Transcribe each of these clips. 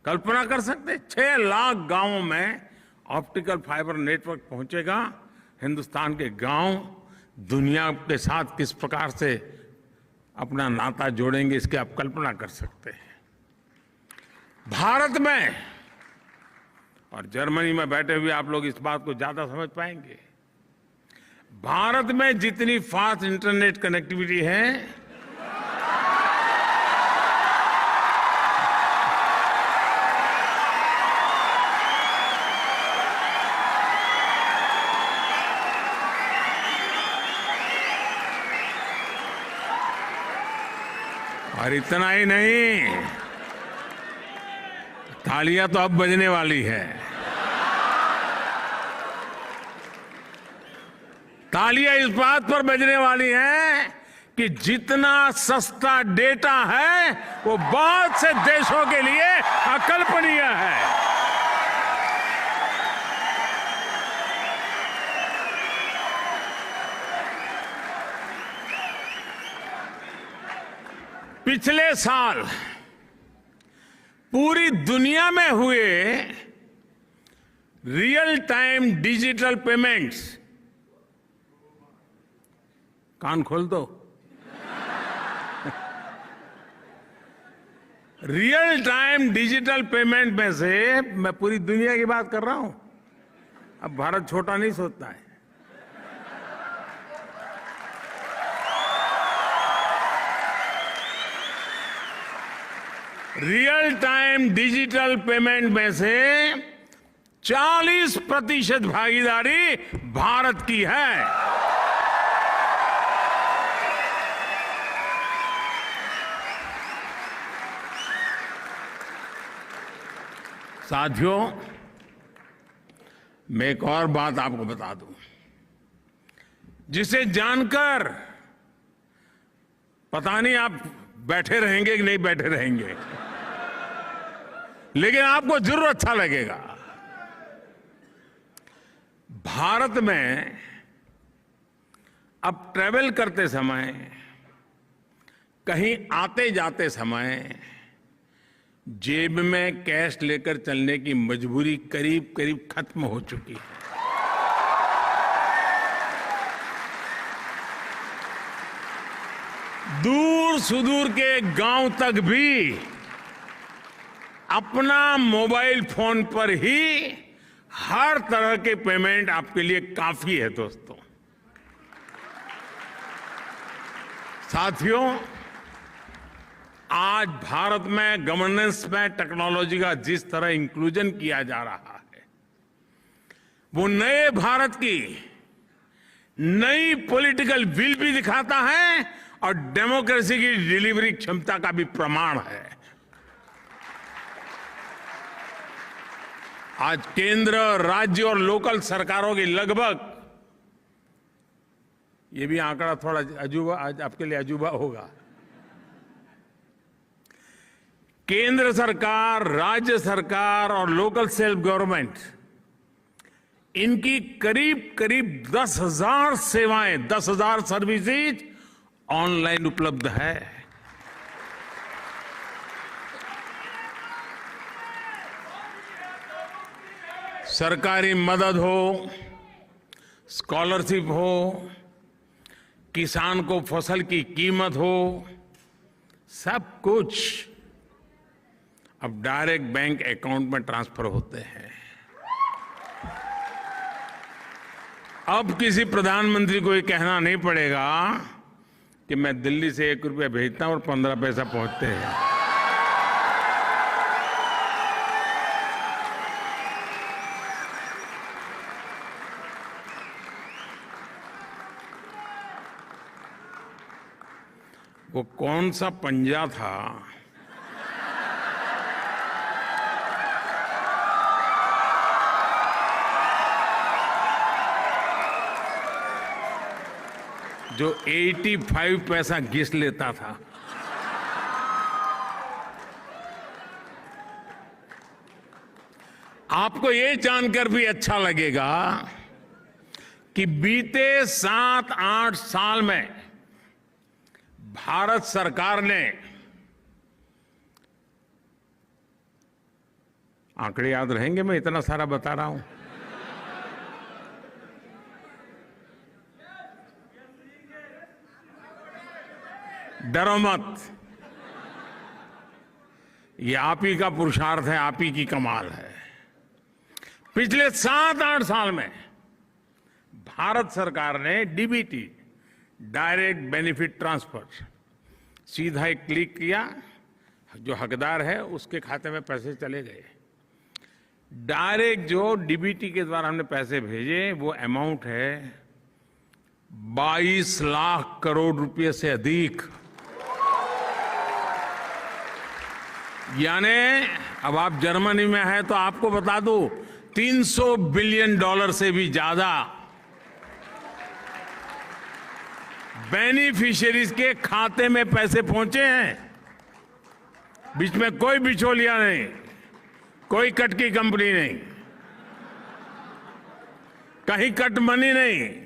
कल्पना कर सकते 6 लाख गांवों में ऑप्टिकल फाइबर नेटवर्क पहुंचेगा। हिंदुस्तान के गांव दुनिया के साथ किस प्रकार से अपना नाता जोड़ेंगे, इसकी आप कल्पना कर सकते हैं। भारत में और जर्मनी में बैठे हुए आप लोग इस बात को ज्यादा समझ पाएंगे। भारत में जितनी फास्ट इंटरनेट कनेक्टिविटी है, और इतना ही नहीं, तालियां तो अब बजने वाली है। तालियां इस बात पर बजने वाली हैं कि जितना सस्ता डेटा है वो बहुत से देशों के लिए अकल्पनीय है। पिछले साल पूरी दुनिया में हुए रियल टाइम डिजिटल पेमेंट्स, कान खोल दो, रियल टाइम डिजिटल पेमेंट में से मैं पूरी दुनिया की बात कर रहा हूं। अब भारत छोटा नहीं सोचता है। रियल टाइम डिजिटल पेमेंट में से 40% भागीदारी भारत की है। साथियों, मैं एक और बात आपको बता दूं, जिसे जानकर पता नहीं आप बैठे रहेंगे कि नहीं बैठे रहेंगे, लेकिन आपको जरूर अच्छा लगेगा। भारत में अब ट्रैवल करते समय, कहीं आते जाते समय जेब में कैश लेकर चलने की मजबूरी करीब करीब खत्म हो चुकी है। दूर सुदूर के गांव तक भी अपना मोबाइल फोन पर ही हर तरह के पेमेंट आपके लिए काफी है। दोस्तों, साथियों, आज भारत में गवर्नेंस में टेक्नोलॉजी का जिस तरह इंक्लूजन किया जा रहा है, वो नए भारत की नई पॉलिटिकल विल भी दिखाता है और डेमोक्रेसी की डिलीवरी क्षमता का भी प्रमाण है। आज केंद्र, राज्य और लोकल सरकारों की लगभग, ये भी आंकड़ा थोड़ा अजूबा, आज आपके लिए अजूबा होगा, केंद्र सरकार, राज्य सरकार और लोकल सेल्फ गवर्नमेंट, इनकी करीब करीब 10,000 सेवाएं, 10,000 सर्विसेज ऑनलाइन उपलब्ध है। सरकारी मदद हो, स्कॉलरशिप हो, किसान को फसल की कीमत हो, सब कुछ अब डायरेक्ट बैंक अकाउंट में ट्रांसफर होते हैं। अब किसी प्रधानमंत्री को ये कहना नहीं पड़ेगा कि मैं दिल्ली से 1 रुपया भेजता हूं और 15 पैसा पहुंचते हैं। वो कौन सा पंजा था जो 85 पैसा घिस लेता था? आपको ये जानकर भी अच्छा लगेगा कि बीते 7-8 साल में भारत सरकार ने आंकड़े याद रहेंगे, मैं इतना सारा बता रहा हूं। डरो मत, ये आप ही का पुरुषार्थ है, आप ही की कमाल है। पिछले 7-8 साल में भारत सरकार ने डीबीटी, डायरेक्ट बेनिफिट ट्रांसफर, सीधा एक क्लिक किया, जो हकदार है उसके खाते में पैसे चले गए। डायरेक्ट जो डीबीटी के द्वारा हमने पैसे भेजे वो अमाउंट है 22 लाख करोड़ रुपए से अधिक। यानी अब आप जर्मनी में हैं तो आपको बता दूं, 300 बिलियन डॉलर से भी ज्यादा बेनिफिशियरीज के खाते में पैसे पहुंचे हैं। बीच में कोई बिचौलिया नहीं, कोई कट की कंपनी नहीं, कहीं कट मनी नहीं।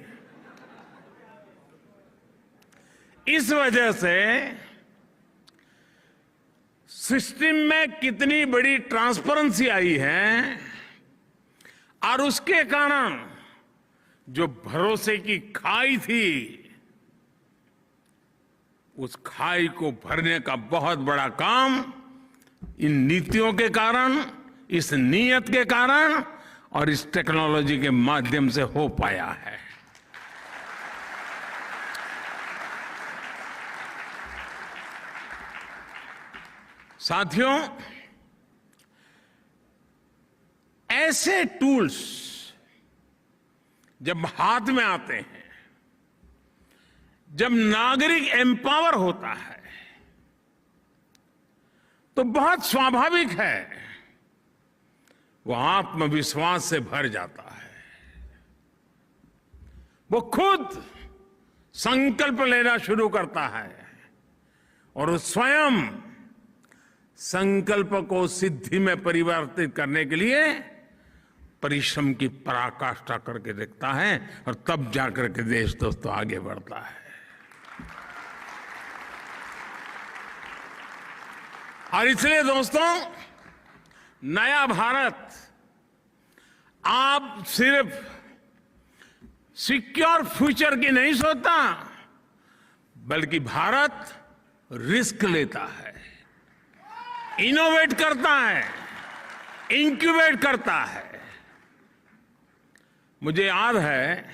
इस वजह से सिस्टम में कितनी बड़ी ट्रांसपेरेंसी आई है और उसके कारण जो भरोसे की खाई थी, उस खाई को भरने का बहुत बड़ा काम इन नीतियों के कारण, इस नीयत के कारण और इस टेक्नोलॉजी के माध्यम से हो पाया है। साथियों, ऐसे टूल्स जब हाथ में आते हैं, जब नागरिक एम्पावर होता है, तो बहुत स्वाभाविक है वो आत्मविश्वास से भर जाता है। वो खुद संकल्प लेना शुरू करता है और वो स्वयं संकल्प को सिद्धि में परिवर्तित करने के लिए परिश्रम की पराकाष्ठा करके देखता है और तब जाकर के देश दोस्तों आगे बढ़ता है। और इसलिए दोस्तों, नया भारत आप सिर्फ सिक्योर फ्यूचर की नहीं सोचता, बल्कि भारत रिस्क लेता है, इनोवेट करता है, इंक्यूबेट करता है। मुझे याद है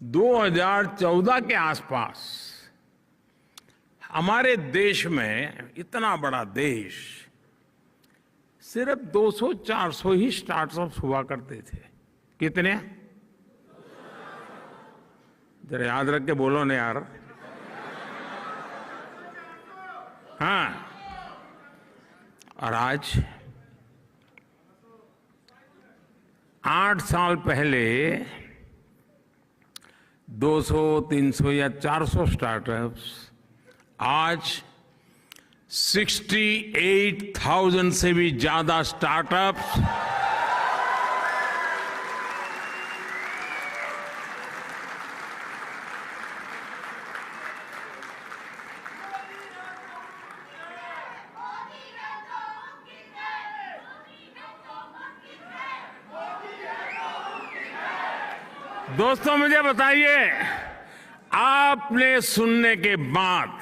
2014 के आसपास हमारे देश में, इतना बड़ा देश, सिर्फ 200-400 ही स्टार्टअप्स हुआ करते थे। कितने? जरा याद रख के बोलो ना यार। हाँ, और आज 8 साल पहले 200, 300 या 400 स्टार्टअप्स आज 68,000 से भी ज्यादा स्टार्टअप्स दोस्तों, मुझे बताइए, आपने सुनने के बाद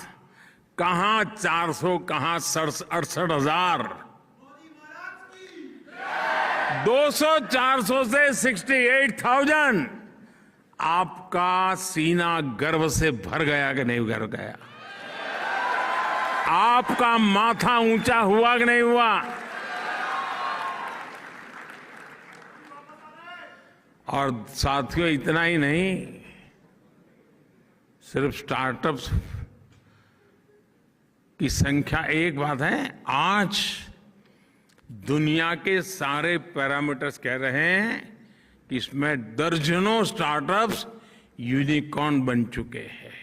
कहां 400, कहां 68,000, 200-400 से 68,000, आपका सीना गर्व से भर गया कि नहीं भर गया? आपका माथा ऊंचा हुआ कि नहीं हुआ? और साथियों, इतना ही नहीं, सिर्फ स्टार्टअप्स की संख्या एक बात है, आज दुनिया के सारे पैरामीटर्स कह रहे हैं कि इसमें दर्जनों स्टार्टअप्स यूनिकॉर्न बन चुके हैं।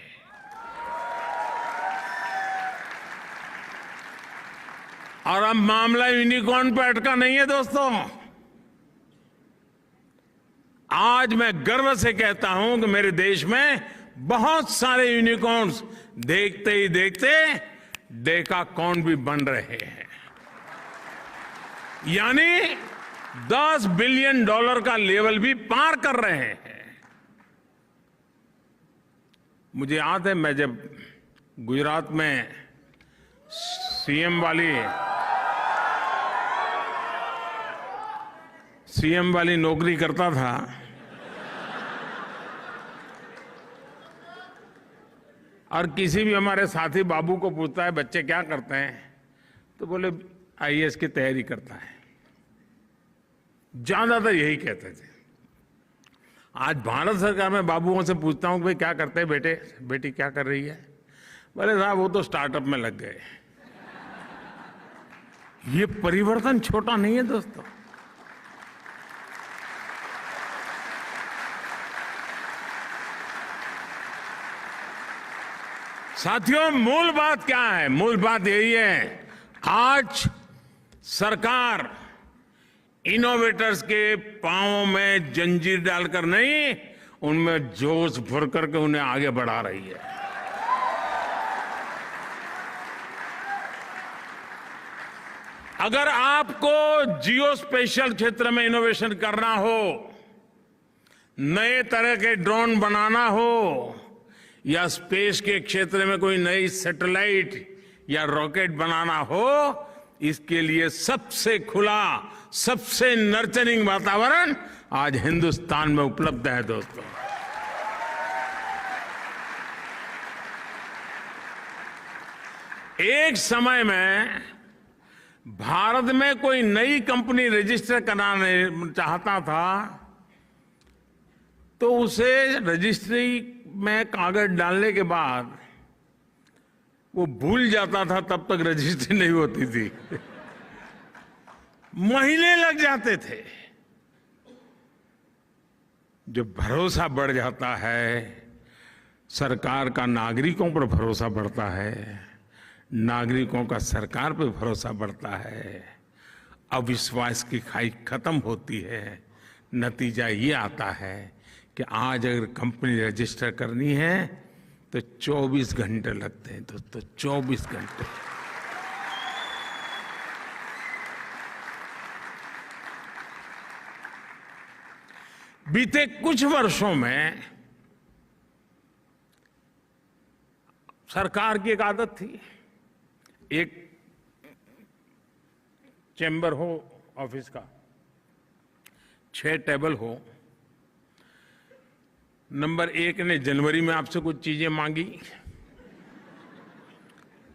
और अब मामला यूनिकॉर्न पर अटका नहीं है दोस्तों। आज मैं गर्व से कहता हूं कि मेरे देश में बहुत सारे यूनिकॉर्न्स देखते ही देखते डेकाकॉर्न भी बन रहे हैं। यानी $10 बिलियन का लेवल भी पार कर रहे हैं। मुझे याद है, मैं जब गुजरात में सीएम वाली नौकरी करता था, और किसी भी हमारे साथी बाबू को पूछता है बच्चे क्या करते हैं, तो बोले आईएएस की तैयारी करता है। ज्यादातर यही कहते थे। आज भारत सरकार में बाबुओं से पूछता हूं कि भाई क्या करते हैं बेटे, बेटी क्या कर रही है, बोले साहब वो तो स्टार्टअप में लग गए। ये परिवर्तन छोटा नहीं है दोस्तों। साथियों, मूल बात क्या है? मूल बात यही है, आज सरकार इनोवेटर्स के पांवों में जंजीर डालकर नहीं, उनमें जोश भर करके उन्हें आगे बढ़ा रही है। अगर आपको जियो स्पेशल क्षेत्र में इनोवेशन करना हो, नए तरह के ड्रोन बनाना हो, या स्पेस के क्षेत्र में कोई नई सैटेलाइट या रॉकेट बनाना हो, इसके लिए सबसे खुला, सबसे नर्चरिंग वातावरण आज हिंदुस्तान में उपलब्ध है दोस्तों। एक समय में भारत में कोई नई कंपनी रजिस्टर कराने चाहता था तो उसे रजिस्ट्री में कागज डालने के बाद वो भूल जाता था, तब तक रजिस्ट्री नहीं होती थी। महीने लग जाते थे। जब भरोसा बढ़ जाता है, सरकार का नागरिकों पर भरोसा बढ़ता है, नागरिकों का सरकार पर भरोसा बढ़ता है, अविश्वास की खाई खत्म होती है। नतीजा ये आता है कि आज अगर कंपनी रजिस्टर करनी है तो 24 घंटे लगते हैं दोस्तों, 24 घंटे। बीते कुछ वर्षों में सरकार की एक आदत थी, एक चैम्बर हो ऑफिस का, 6 टेबल हो, नंबर 1 ने जनवरी में आपसे कुछ चीजें मांगी,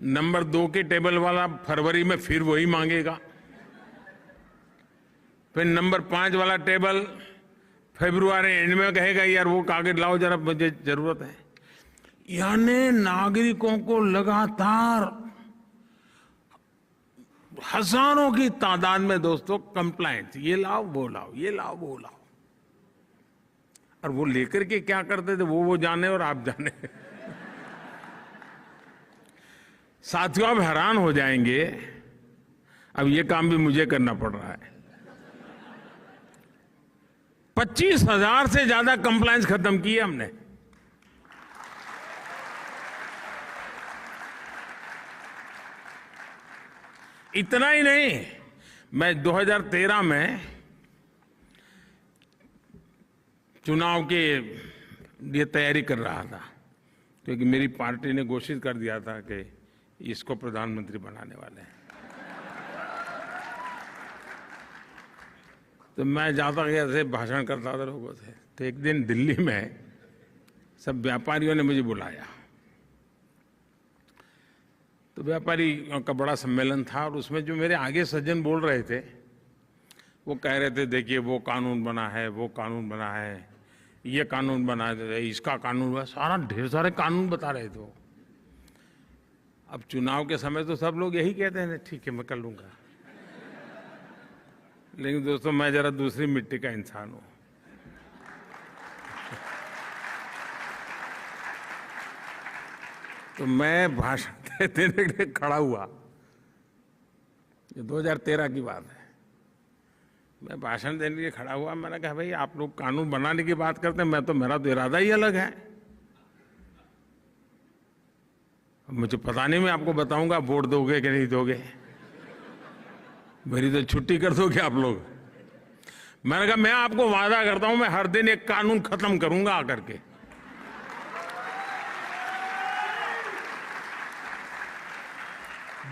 नंबर 2 के टेबल वाला फरवरी में फिर वही मांगेगा, फिर नंबर 5 वाला टेबल फरवरी एंड में कहेगा यार वो कागज लाओ जरा, मुझे जरूरत है। यानी नागरिकों को लगातार हजारों की तादाद में दोस्तों कंप्लाइंट, ये लाओ वो लाओ, ये लाओ वो लाओ, और वो लेकर के क्या करते थे वो जाने और आप जाने। साथियों, आप हैरान हो जाएंगे, अब ये काम भी मुझे करना पड़ रहा है। 25,000 से ज्यादा कंप्लायंस खत्म किए हमने। इतना ही नहीं, मैं 2013 में चुनाव के लिए तैयारी कर रहा था, क्योंकि मेरी पार्टी ने घोषित कर दिया था कि इसको प्रधानमंत्री बनाने वाले हैं। तो मैं जाता गया से भाषण करता था लोगों से। तो एक दिन दिल्ली में सब व्यापारियों ने मुझे बुलाया, तो व्यापारी का बड़ा सम्मेलन था, और उसमें जो मेरे आगे सज्जन बोल रहे थे वो कह रहे थे देखिए वो कानून बना है, वो कानून बना है, ये कानून बना है, इसका कानून हुआ, सारा ढेर सारे कानून बता रहे थे। अब चुनाव के समय तो सब लोग यही कहते हैं ठीक है मैं कर लूंगा, लेकिन दोस्तों मैं जरा दूसरी मिट्टी का इंसान हूं। तो मैं भाषण देने के लिए खड़ा हुआ, ये 2013 की बात है। मैं भाषण देने के लिए खड़ा हुआ, मैंने कहा भाई आप लोग कानून बनाने की बात करते हैं, मैं तो मेरा तो इरादा ही अलग है। मुझे पता नहीं, मैं आपको बताऊंगा वोट दोगे कि नहीं दोगे। मेरी तो छुट्टी कर दोगे आप लोग। मैंने कहा मैं आपको वादा करता हूं मैं हर दिन एक कानून खत्म करूंगा आकर के।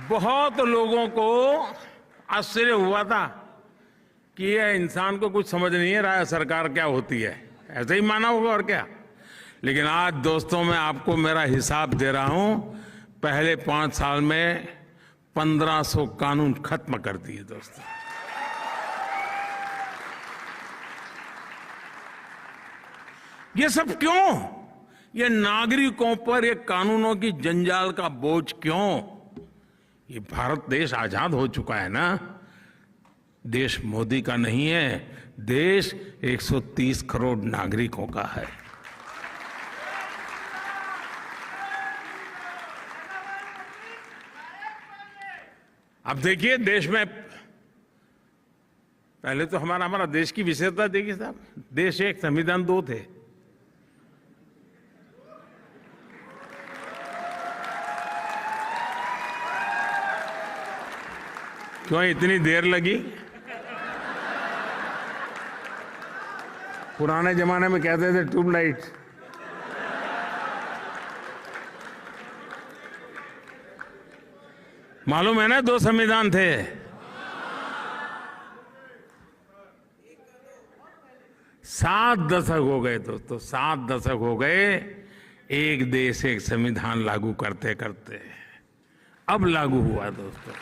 बहुत लोगों को आश्चर्य हुआ था कि ये इंसान को कुछ समझ नहीं है रहा सरकार क्या होती है, ऐसे ही माना होगा और क्या। लेकिन आज दोस्तों मैं आपको मेरा हिसाब दे रहा हूं, पहले 5 साल में 1500 कानून खत्म कर दिए दोस्तों। ये सब क्यों? ये नागरिकों पर ये कानूनों की जंजाल का बोझ क्यों? ये भारत देश आजाद हो चुका है ना, देश मोदी का नहीं है, देश 130 करोड़ नागरिकों का है। अब देखिए देश में पहले तो हमारा देश की विशेषता देखिए साहब, देश एक संविधान 2 थे। क्यों इतनी देर लगी? पुराने जमाने में कहते थे ट्यूबलाइट। मालूम है ना 2 संविधान थे। 7 दशक हो गए दोस्तों, 7 दशक हो गए एक देश एक संविधान लागू करते करते। अब लागू हुआ दोस्तों।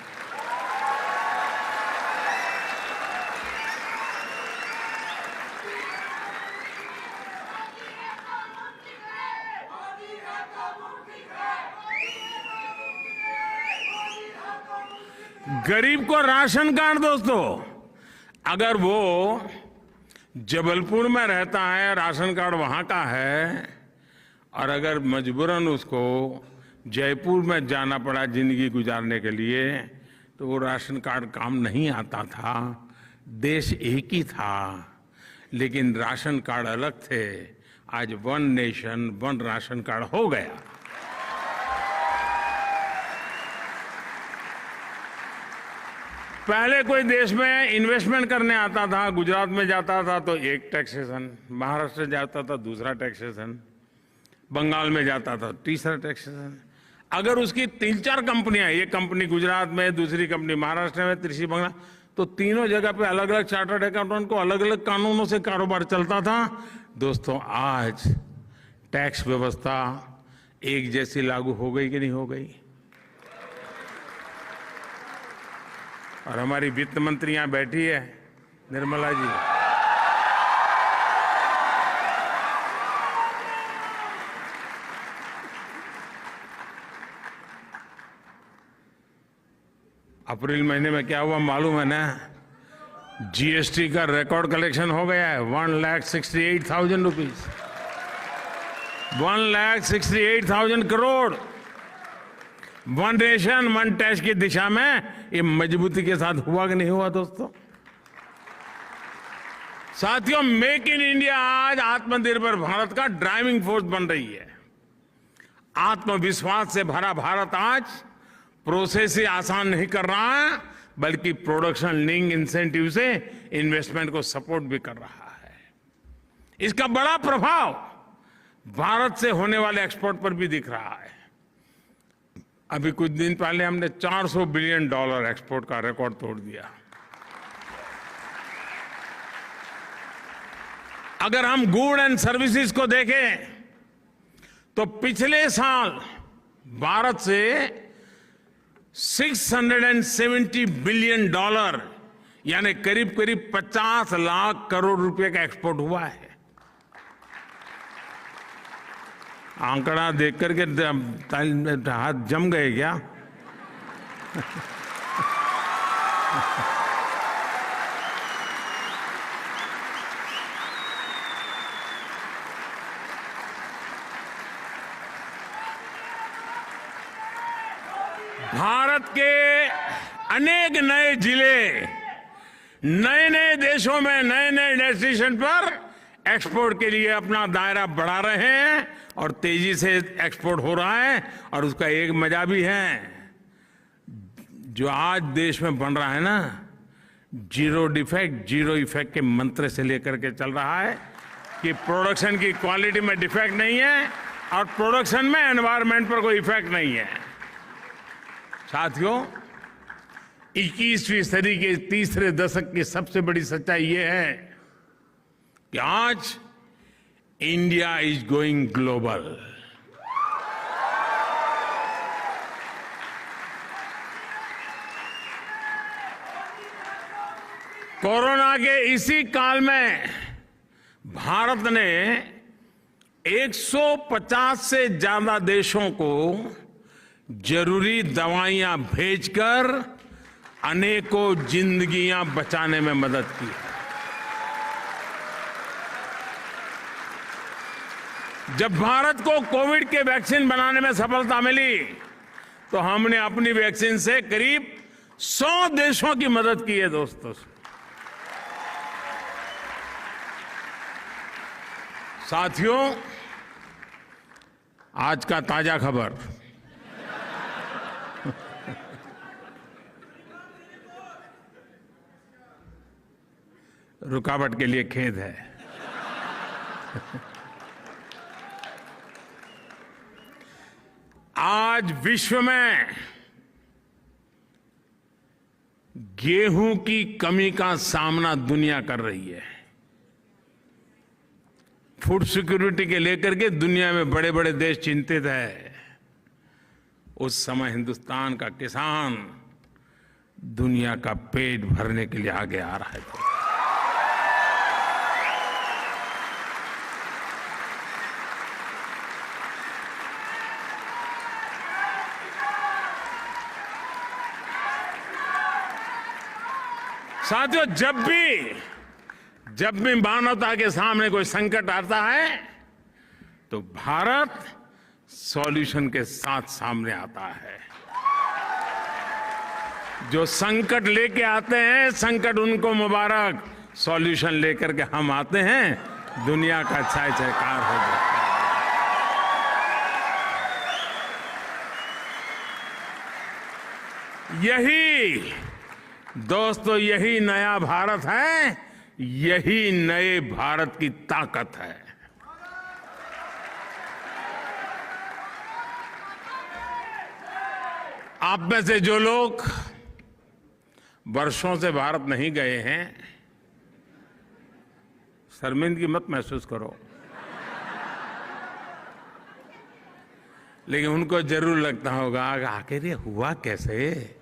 गरीब को राशन कार्ड दोस्तों, अगर वो जबलपुर में रहता है, राशन कार्ड वहां का है, और अगर मजबूरन उसको जयपुर में जाना पड़ा जिंदगी गुजारने के लिए, तो वो राशन कार्ड काम नहीं आता था। देश एक ही था लेकिन राशन कार्ड अलग थे। आज 1 नेशन 1 राशन कार्ड हो गया। पहले कोई देश में इन्वेस्टमेंट करने आता था, गुजरात में जाता था तो एक टैक्सेशन, महाराष्ट्र जाता था दूसरा टैक्सेशन, बंगाल में जाता था तीसरा टैक्सेशन। अगर उसकी 3-4 कंपनियां, एक कंपनी गुजरात में, दूसरी कंपनी महाराष्ट्र में, तीसरी बंगाल, तो तीनों जगह पे अलग अलग चार्टर्ड अकाउंटेंट को अलग अलग कानूनों से कारोबार चलता था। दोस्तों आज टैक्स व्यवस्था एक जैसी लागू हो गई कि नहीं हो गई? और हमारी वित्त मंत्री यहां बैठी है, निर्मला जी। अप्रैल महीने में क्या हुआ मालूम है ना? जीएसटी का रिकॉर्ड कलेक्शन हो गया है 1,68,000 रुपीज, 1,68,000 करोड़। 1 नेशन 1 टैक्स की दिशा में ये मजबूती के साथ हुआ कि नहीं हुआ दोस्तों? साथियों, मेक इन इंडिया आज आत्मनिर्भर भारत का ड्राइविंग फोर्स बन रही है। आत्मविश्वास से भरा भारत आज प्रोसेस ही आसान नहीं कर रहा है, बल्कि प्रोडक्शन लिंक इंसेंटिव से इन्वेस्टमेंट को सपोर्ट भी कर रहा है। इसका बड़ा प्रभाव भारत से होने वाले एक्सपोर्ट पर भी दिख रहा है। अभी कुछ दिन पहले हमने $400 बिलियन एक्सपोर्ट का रिकॉर्ड तोड़ दिया। अगर हम गुड एंड सर्विसेज को देखें तो पिछले साल भारत से $670 बिलियन यानी करीब करीब 50 लाख करोड़ रुपए का एक्सपोर्ट हुआ है। आंकड़ा देख करके हाथ जम गए क्या? भारत के अनेक नए जिले नए नए देशों में नए नए डेस्टिनेशन पर एक्सपोर्ट के लिए अपना दायरा बढ़ा रहे हैं और तेजी से एक्सपोर्ट हो रहा है। और उसका एक मजा भी है, जो आज देश में बन रहा है ना, जीरो डिफेक्ट जीरो इफेक्ट के मंत्र से लेकर के चल रहा है कि प्रोडक्शन की क्वालिटी में डिफेक्ट नहीं है और प्रोडक्शन में एनवायरनमेंट पर कोई इफेक्ट नहीं है। साथियों, 21वीं सदी के तीसरे दशक की सबसे बड़ी सच्चाई ये है कि आज India is going global. Corona के इसी काल में भारत ने 150 से ज्यादा देशों को जरूरी दवाइयां भेजकर अनेकों जिंदगियां बचाने में मदद की। जब भारत को कोविड के वैक्सीन बनाने में सफलता मिली तो हमने अपनी वैक्सीन से करीब 100 देशों की मदद की है। दोस्तों, साथियों, आज का ताजा खबर रुकावट के लिए खेद है। आज विश्व में गेहूं की कमी का सामना दुनिया कर रही है। फूड सिक्योरिटी के लेकर के दुनिया में बड़े बड़े देश चिंतित है। उस समय हिंदुस्तान का किसान दुनिया का पेट भरने के लिए आगे आ रहा है। साथियों, जब भी मानवता के सामने कोई संकट आता है तो भारत सॉल्यूशन के साथ सामने आता है। जो संकट लेके आते हैं, संकट उनको मुबारक, सॉल्यूशन लेकर के हम आते हैं, दुनिया का छाय छायकार हो जाता है। दोस्तों, यही नया भारत है, यही नए भारत की ताकत है। आप में से जो लोग वर्षों से भारत नहीं गए हैं, शर्मिंदगी मत महसूस करो, लेकिन उनको जरूर लगता होगा आखिर ये हुआ कैसे,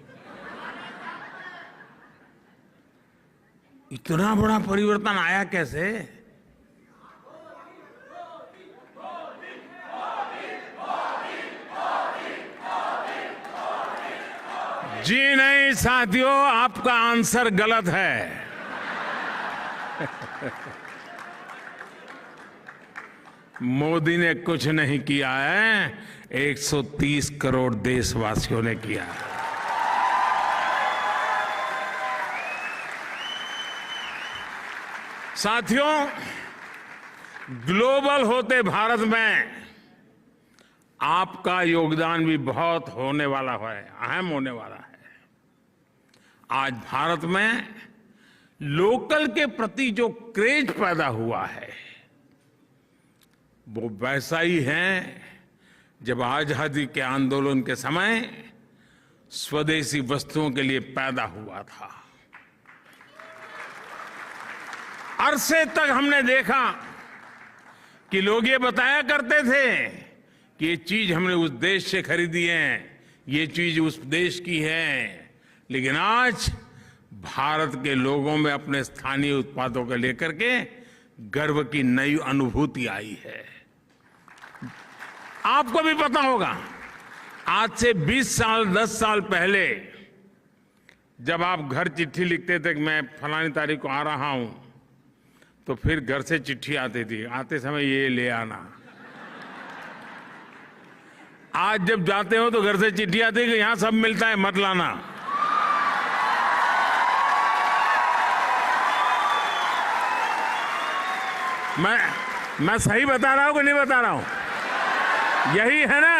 इतना बड़ा परिवर्तन आया कैसे। जी नहीं साथियों, आपका आंसर गलत है। मोदी ने कुछ नहीं किया है, 130 करोड़ देशवासियों ने किया है। साथियों, ग्लोबल होते भारत में आपका योगदान भी बहुत होने वाला है, अहम होने वाला है। आज भारत में लोकल के प्रति जो क्रेज पैदा हुआ है वो वैसा ही है जब आजादी के आंदोलन के समय स्वदेशी वस्तुओं के लिए पैदा हुआ था। अरसे तक हमने देखा कि लोग ये बताया करते थे कि ये चीज हमने उस देश से खरीदी है, ये चीज उस देश की है, लेकिन आज भारत के लोगों में अपने स्थानीय उत्पादों को लेकर के गर्व की नई अनुभूति आई है। आपको भी पता होगा, आज से 20 साल 10 साल पहले जब आप घर चिट्ठी लिखते थे कि मैं फलानी तारीख को आ रहा हूं, तो फिर घर से चिट्ठी आती थी, आते समय ये ले आना। आज जब जाते हो तो घर से चिट्ठी आती है कि यहां सब मिलता है, मत लाना। मैं सही बता रहा हूं कि नहीं बता रहा हूं? यही है ना।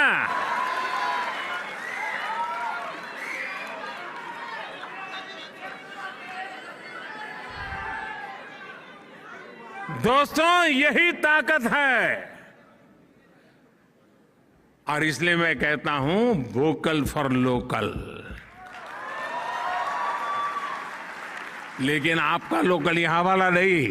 दोस्तों, यही ताकत है और इसलिए मैं कहता हूं वोकल फॉर लोकल। लेकिन आपका लोकल यहां वाला नहीं।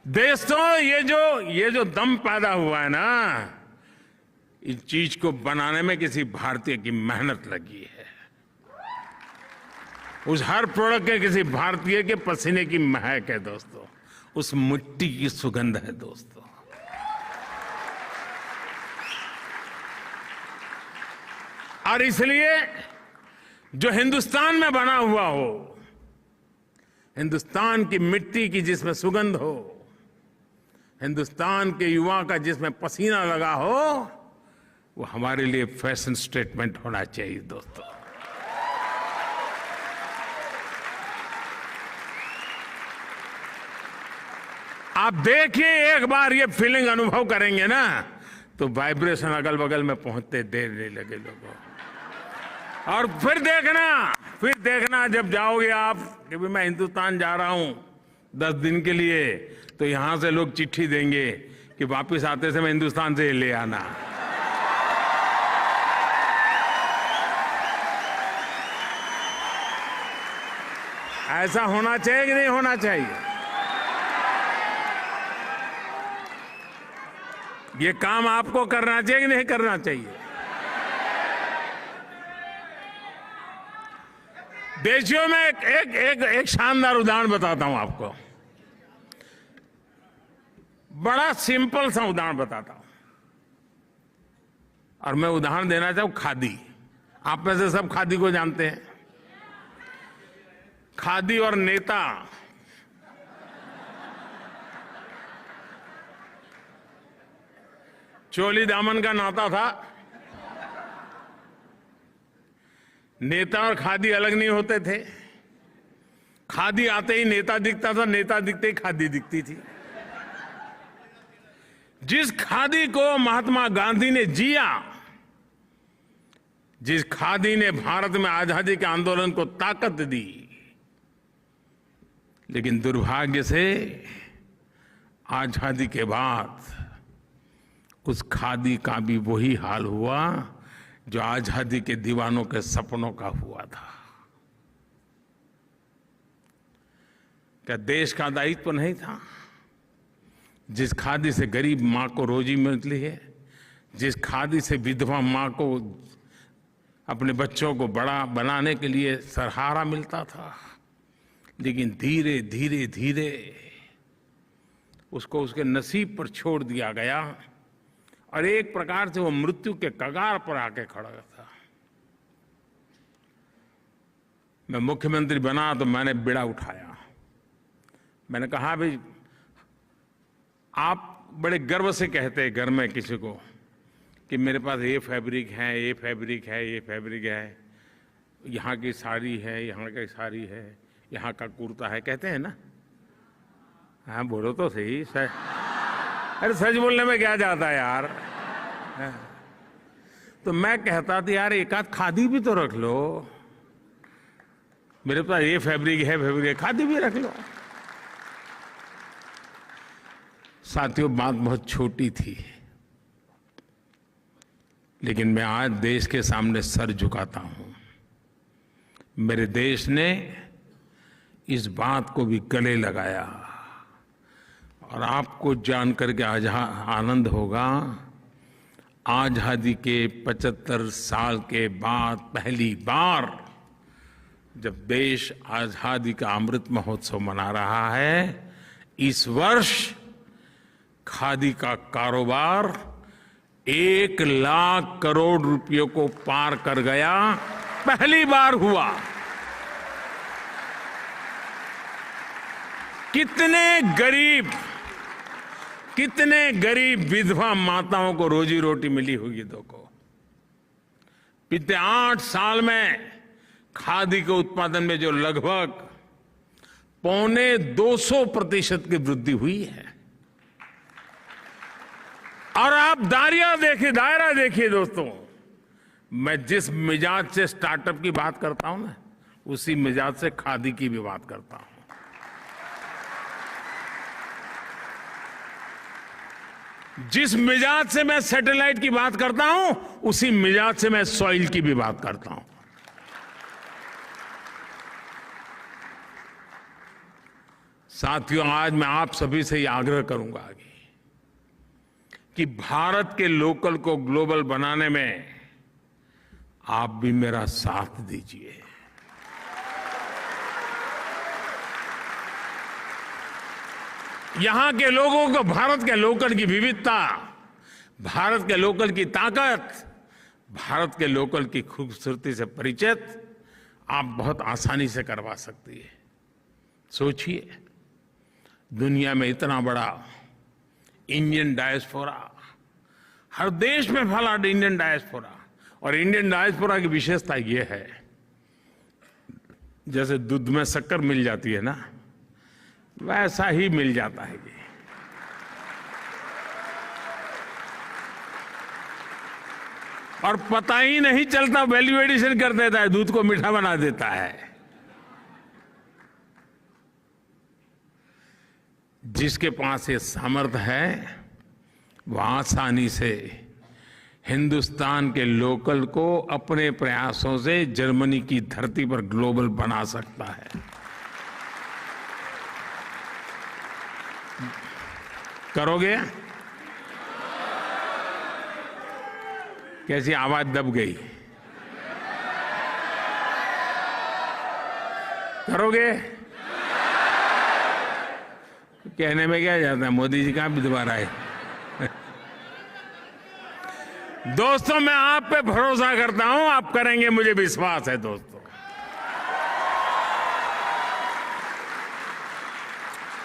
दोस्तों, ये जो दम पैदा हुआ है ना, इस चीज को बनाने में किसी भारतीय की मेहनत लगी है। उस हर प्रोडक्ट के किसी भारतीय के पसीने की महक है दोस्तों, उस मिट्टी की सुगंध है दोस्तों। और इसलिए जो हिंदुस्तान में बना हुआ हो, हिंदुस्तान की मिट्टी की जिसमें सुगंध हो, हिंदुस्तान के युवा का जिसमें पसीना लगा हो, वो हमारे लिए फैशन स्टेटमेंट होना चाहिए दोस्तों। आप देखिए, एक बार ये फीलिंग अनुभव करेंगे ना, तो वाइब्रेशन अगल बगल में पहुंचते देर नहीं लगे लोगों। और फिर देखना जब जाओगे आप कि भी मैं हिंदुस्तान जा रहा हूं 10 दिन के लिए, तो यहां से लोग चिट्ठी देंगे कि वापस आते समय हिंदुस्तान से ले आना। ऐसा होना चाहिए कि नहीं होना चाहिए? ये काम आपको करना चाहिए कि नहीं करना चाहिए? देशियों में एक शानदार उदाहरण बताता हूं आपको। बड़ा सिंपल सा उदाहरण बताता हूं, और मैं उदाहरण देना चाहूं खादी। आप में से सब खादी को जानते हैं। खादी और नेता चोली दामन का नाता था। नेता और खादी अलग नहीं होते थे। खादी आते ही नेता दिखता था, नेता दिखते ही खादी दिखती थी। जिस खादी को महात्मा गांधी ने जिया, जिस खादी ने भारत में आजादी के आंदोलन को ताकत दी, लेकिन दुर्भाग्य से आजादी के बाद उस खादी का भी वही हाल हुआ जो आजादी के दीवानों के सपनों का हुआ था। क्या देश का दायित्व नहीं था? जिस खादी से गरीब मां को रोजी मिलती है, जिस खादी से विधवा मां को अपने बच्चों को बड़ा बनाने के लिए सहारा मिलता था, लेकिन धीरे धीरे धीरे उसको उसके नसीब पर छोड़ दिया गया और एक प्रकार से वो मृत्यु के कगार पर आके खड़ा था। मैं मुख्यमंत्री बना तो मैंने बीड़ा उठाया। मैंने कहा, भाई आप बड़े गर्व से कहते हैं घर में किसी को कि मेरे पास ये फैब्रिक है, ये फैब्रिक है, ये फैब्रिक है, यहाँ की साड़ी है, यहाँ की साड़ी है, यहाँ का कुर्ता है, कहते हैं ना? हाँ, बोलो तो सही। अरे सच बोलने में क्या जाता है यार। तो मैं कहता था यार एक आध खादी भी तो रख लो, मेरे पास ये फैब्रिक है, खादी भी रख लो। साथियों, बात बहुत छोटी थी, लेकिन मैं आज देश के सामने सर झुकाता हूं। मेरे देश ने इस बात को भी गले लगाया और आपको जानकर के आज आनंद होगा, आजादी के 75 साल के बाद पहली बार जब देश आजादी का अमृत महोत्सव मना रहा है, इस वर्ष खादी का कारोबार 1 लाख करोड़ रुपयों को पार कर गया। पहली बार हुआ। कितने गरीब विधवा माताओं को रोजी रोटी मिली होगी। देखो, पिछले 8 साल में खादी के उत्पादन में जो लगभग 250% की वृद्धि हुई है। और आप दायरा देखिए दोस्तों, मैं जिस मिजाज से स्टार्टअप की बात करता हूं ना, उसी मिजाज से खादी की भी बात करता हूं। जिस मिजाज से मैं सैटेलाइट की बात करता हूं, उसी मिजाज से मैं सॉइल की भी बात करता हूं। साथियों, आज मैं आप सभी से ये आग्रह करूंगा कि भारत के लोकल को ग्लोबल बनाने में आप भी मेरा साथ दीजिए। यहां के लोगों को भारत के लोकल की विविधता, भारत के लोकल की ताकत, भारत के लोकल की खूबसूरती से परिचित आप बहुत आसानी से करवा सकती है। सोचिए, दुनिया में इतना बड़ा इंडियन डायस्पोरा, हर देश में फैला इंडियन डायस्पोरा, और इंडियन डायस्पोरा की विशेषता यह है, जैसे दूध में शक्कर मिल जाती है ना, वैसा ही मिल जाता है ये। और पता ही नहीं चलता, वैल्यू एडिशन कर देता है, दूध को मीठा बना देता है। जिसके पास ये सामर्थ्य है, वो आसानी से हिंदुस्तान के लोकल को अपने प्रयासों से जर्मनी की धरती पर ग्लोबल बना सकता है। करोगे? कैसी आवाज दब गई? करोगे? कहने में क्या जाता है, मोदी जी कहां भी दोबारा आए। दोस्तों, मैं आप पे भरोसा करता हूं, आप करेंगे, मुझे विश्वास है। दोस्तों,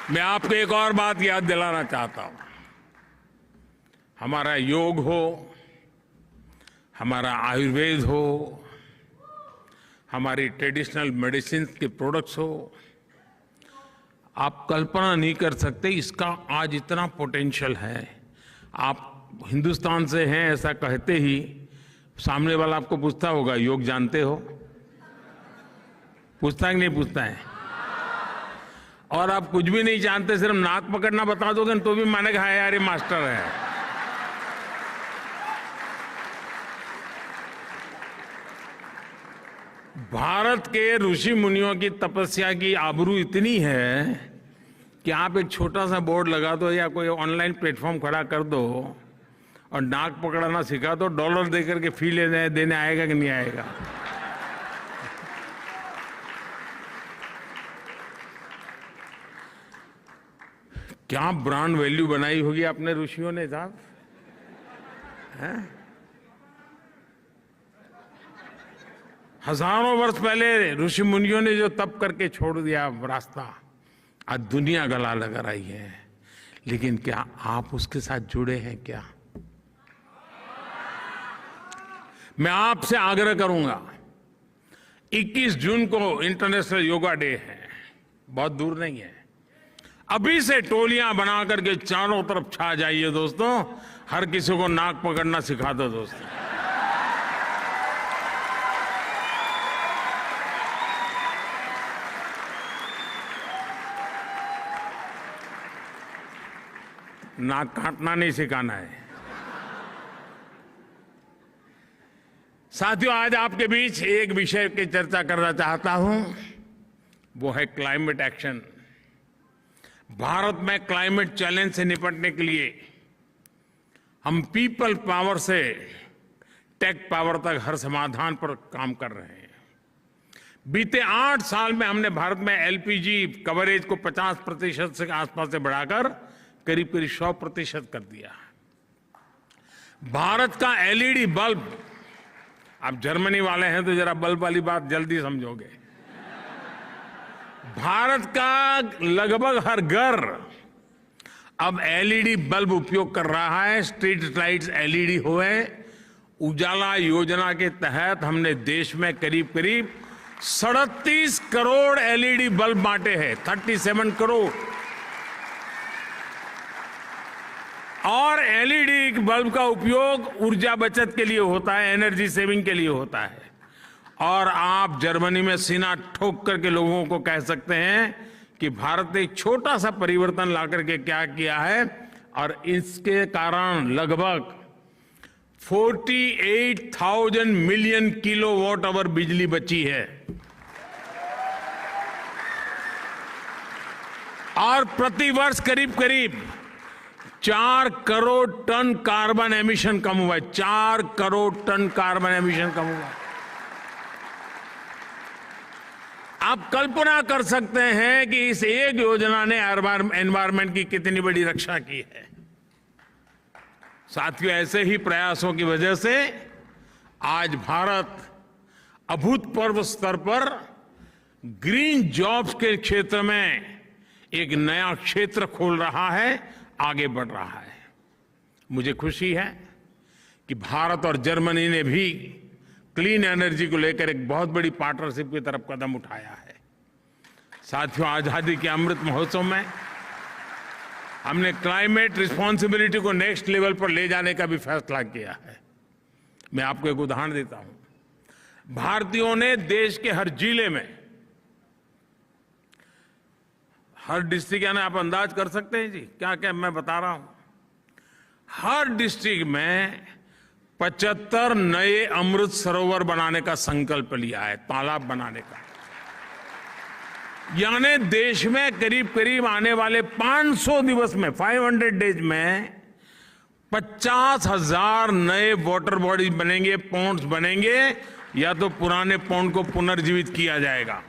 मैं आपको एक और बात याद दिलाना चाहता हूं। हमारा योग हो, हमारा आयुर्वेद हो, हमारी ट्रेडिशनल मेडिसिन के प्रोडक्ट्स हो, आप कल्पना नहीं कर सकते इसका आज इतना पोटेंशियल है। आप हिंदुस्तान से हैं ऐसा कहते ही सामने वाला आपको पूछता होगा, योग जानते हो? पूछता है कि नहीं पूछता है? और आप कुछ भी नहीं जानते, सिर्फ नाक पकड़ना बता दोगे तो भी मानेगा हाँ यार ये मास्टर है। भारत के ऋषि मुनियों की तपस्या की आबरू इतनी है कि आप एक छोटा सा बोर्ड लगा दो या कोई ऑनलाइन प्लेटफॉर्म खड़ा कर दो और नाक पकड़ना सिखा दो, डॉलर देकर के फी देने आएगा कि नहीं आएगा? क्या ब्रांड वैल्यू बनाई होगी अपने ऋषियों ने साहब, हैं? हजारों वर्ष पहले ऋषि मुनियों ने जो तप करके छोड़ दिया रास्ता, आज दुनिया गला लगा रही है। लेकिन क्या आप उसके साथ जुड़े हैं क्या? मैं आपसे आग्रह करूंगा, 21 जून को इंटरनेशनल योगा डे है, बहुत दूर नहीं है। अभी से टोलियां बना करके चारों तरफ छा जाइए दोस्तों, हर किसी को नाक पकड़ना सिखा दो दोस्तों। नाक काटना नहीं सिखाना है। साथियों, आज आपके बीच एक विषय की चर्चा करना चाहता हूं, वो है क्लाइमेट एक्शन। भारत में क्लाइमेट चैलेंज से निपटने के लिए हम पीपल पावर से टेक पावर तक हर समाधान पर काम कर रहे हैं। बीते 8 साल में हमने भारत में एलपीजी कवरेज को 50% से आसपास से बढ़ाकर करीब करीब 100% कर दिया। भारत का एलईडी बल्ब, आप जर्मनी वाले हैं तो जरा बल्ब वाली बात जल्दी समझोगे। भारत का लगभग हर घर अब एलईडी बल्ब उपयोग कर रहा है। स्ट्रीट लाइट्स एलईडी हुए। उजाला योजना के तहत हमने देश में करीब करीब 37 करोड़ एलईडी बल्ब बांटे हैं, 37 करोड़। और एलईडी बल्ब का उपयोग ऊर्जा बचत के लिए होता है, एनर्जी सेविंग के लिए होता है। और आप जर्मनी में सीना ठोक करके लोगों को कह सकते हैं कि भारत ने एक छोटा सा परिवर्तन ला करके क्या किया है, और इसके कारण लगभग 48,000 मिलियन किलोवाट आवर बिजली बची है और प्रतिवर्ष करीब करीब 4 करोड़ टन कार्बन एमिशन कम हुआ है। 4 करोड़ टन कार्बन एमिशन कम हुआ है। आप कल्पना कर सकते हैं कि इस एक योजना ने एनवायरमेंट की कितनी बड़ी रक्षा की है। साथियों, ऐसे ही प्रयासों की वजह से आज भारत अभूतपूर्व स्तर पर ग्रीन जॉब्स के क्षेत्र में एक नया क्षेत्र खोल रहा है, आगे बढ़ रहा है। मुझे खुशी है कि भारत और जर्मनी ने भी क्लीन एनर्जी को लेकर एक बहुत बड़ी पार्टनरशिप की तरफ कदम उठाया है। साथियों, आजादी के अमृत महोत्सव में हमने क्लाइमेट रिस्पॉन्सिबिलिटी को नेक्स्ट लेवल पर ले जाने का भी फैसला किया है। मैं आपको एक उदाहरण देता हूं। भारतीयों ने देश के हर जिले में, हर डिस्ट्रिक्ट, यानी आप अंदाज कर सकते हैं जी क्या क्या मैं बता रहा हूं। हर डिस्ट्रिक्ट में 75 नए अमृत सरोवर बनाने का संकल्प लिया है, तालाब बनाने का। यानी देश में करीब करीब आने वाले 500 दिवस में, 500 डेज में 50,000 नए वाटर बॉडीज बनेंगे, पॉन्ड्स बनेंगे, या तो पुराने पॉन्ड को पुनर्जीवित किया जाएगा।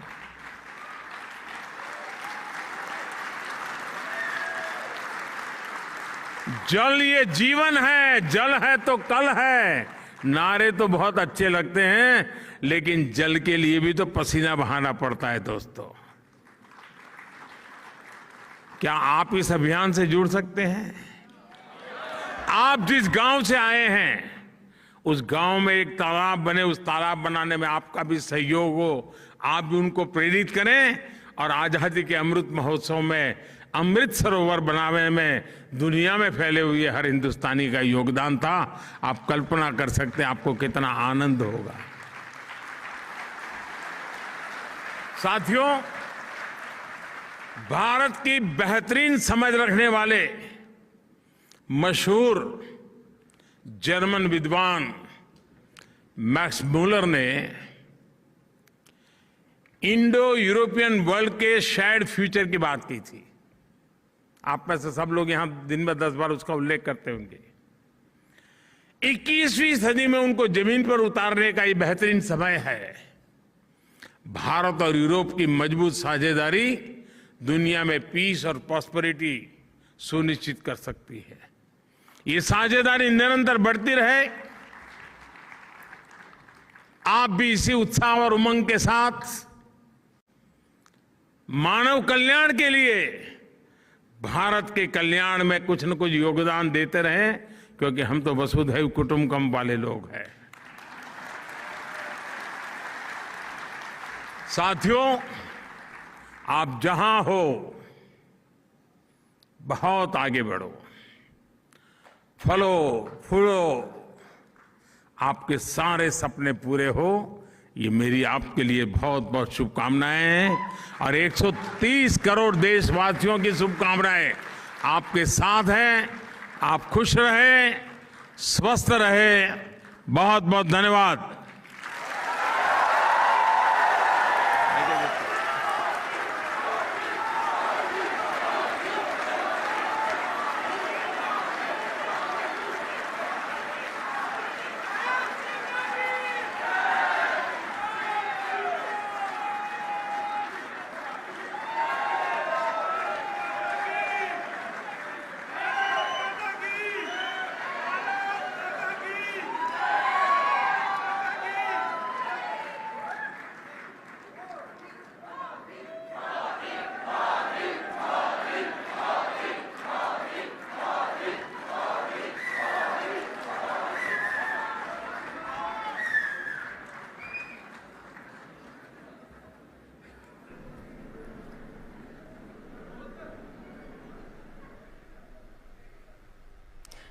जल ये जीवन है, जल है तो कल है। नारे तो बहुत अच्छे लगते हैं, लेकिन जल के लिए भी तो पसीना बहाना पड़ता है। दोस्तों, क्या आप इस अभियान से जुड़ सकते हैं? आप जिस गांव से आए हैं, उस गांव में एक तालाब बने, उस तालाब बनाने में आपका भी सहयोग हो, आप भी उनको प्रेरित करें, और आजादी के अमृत महोत्सव में अमृत सरोवर बनाने में दुनिया में फैले हुए हर हिंदुस्तानी का योगदान था। आप कल्पना कर सकते हैं आपको कितना आनंद होगा। साथियों, भारत की बेहतरीन समझ रखने वाले मशहूर जर्मन विद्वान मैक्स मूलर ने इंडो यूरोपियन वर्ल्ड के शेयर्ड फ्यूचर की बात की थी। आप में से सब लोग यहां दिन में 10 बार उसका उल्लेख करते होंगे। 21वीं सदी में उनको जमीन पर उतारने का ये बेहतरीन समय है। भारत और यूरोप की मजबूत साझेदारी दुनिया में पीस और प्रॉस्पेरिटी सुनिश्चित कर सकती है। ये साझेदारी निरंतर बढ़ती रहे। आप भी इसी उत्साह और उमंग के साथ मानव कल्याण के लिए, भारत के कल्याण में कुछ न कुछ योगदान देते रहें, क्योंकि हम तो वसुधैव कुटुंबकम वाले लोग हैं। साथियों, आप जहां हो, बहुत आगे बढ़ो, फलो फूलो, आपके सारे सपने पूरे हो, ये मेरी आपके लिए बहुत बहुत शुभकामनाएं हैं। और 130 करोड़ देशवासियों की शुभकामनाएं आपके साथ हैं। आप खुश रहे, स्वस्थ रहे। बहुत बहुत धन्यवाद।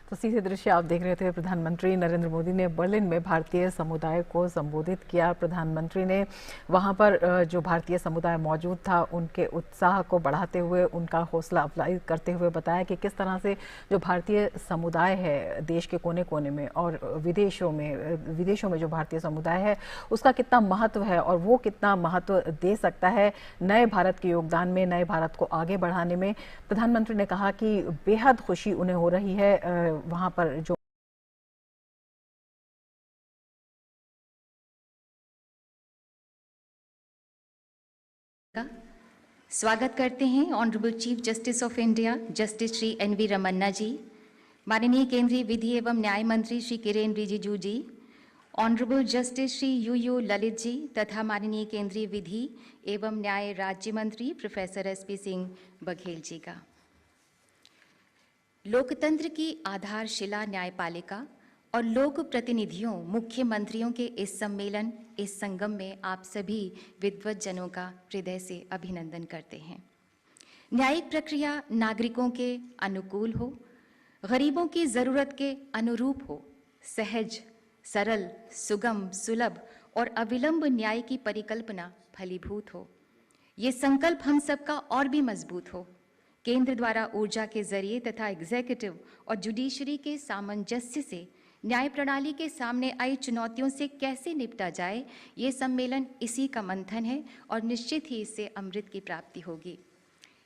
तो सीधे दृश्य आप देख रहे थे। प्रधानमंत्री नरेंद्र मोदी ने बर्लिन में भारतीय समुदाय को संबोधित किया। प्रधानमंत्री ने वहां पर जो भारतीय समुदाय मौजूद था उनके उत्साह को बढ़ाते हुए उनका हौसला अफजाई करते हुए बताया कि किस तरह से जो भारतीय समुदाय है देश के कोने कोने में और विदेशों में जो भारतीय समुदाय है उसका कितना महत्व है और वो कितना महत्व दे सकता है नए भारत के योगदान में, नए भारत को आगे बढ़ाने में। प्रधानमंत्री ने कहा कि बेहद खुशी उन्हें हो रही है वहां पर जो स्वागत करते हैं honourable chief justice of India justice Shri N V. Ramana ji, माननीय केंद्रीय विधि एवं न्याय मंत्री Shri Kiren Rijiju ji, honourable justice Shri U Lalit ji तथा माननीय केंद्रीय विधि एवं न्याय राज्य मंत्री प्रोफेसर एस.पी. सिंह बघेल जी का। लोकतंत्र की आधारशिला न्यायपालिका और लोक प्रतिनिधियों मुख्यमंत्रियों के इस सम्मेलन, इस संगम में आप सभी विद्वज्जनों का हृदय से अभिनंदन करते हैं। न्यायिक प्रक्रिया नागरिकों के अनुकूल हो, गरीबों की जरूरत के अनुरूप हो, सहज, सरल, सुगम, सुलभ और अविलंब न्याय की परिकल्पना फलीभूत हो। ये संकल्प हम सबका और भी मजबूत हो। केंद्र द्वारा ऊर्जा के जरिए तथा एग्जीक्यूटिव और जुडिशरी के सामंजस्य से न्याय प्रणाली के सामने आई चुनौतियों से कैसे निपटा जाए, ये सम्मेलन इसी का मंथन है और निश्चित ही इससे अमृत की प्राप्ति होगी।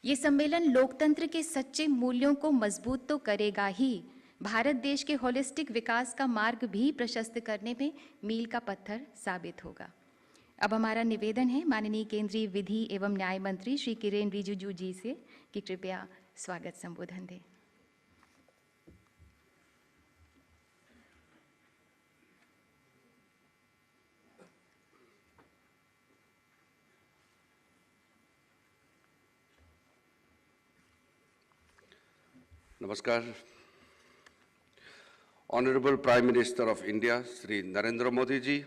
ये सम्मेलन लोकतंत्र के सच्चे मूल्यों को मजबूत तो करेगा ही, भारत देश के होलिस्टिक विकास का मार्ग भी प्रशस्त करने में मील का पत्थर साबित होगा। अब हमारा निवेदन है माननीय केंद्रीय विधि एवं न्याय मंत्री श्री किरेन रिजिजू जी से कि कृपया स्वागत संबोधन दें। नमस्कार। Honorable Prime Minister of India, Shri Narendra Modi ji,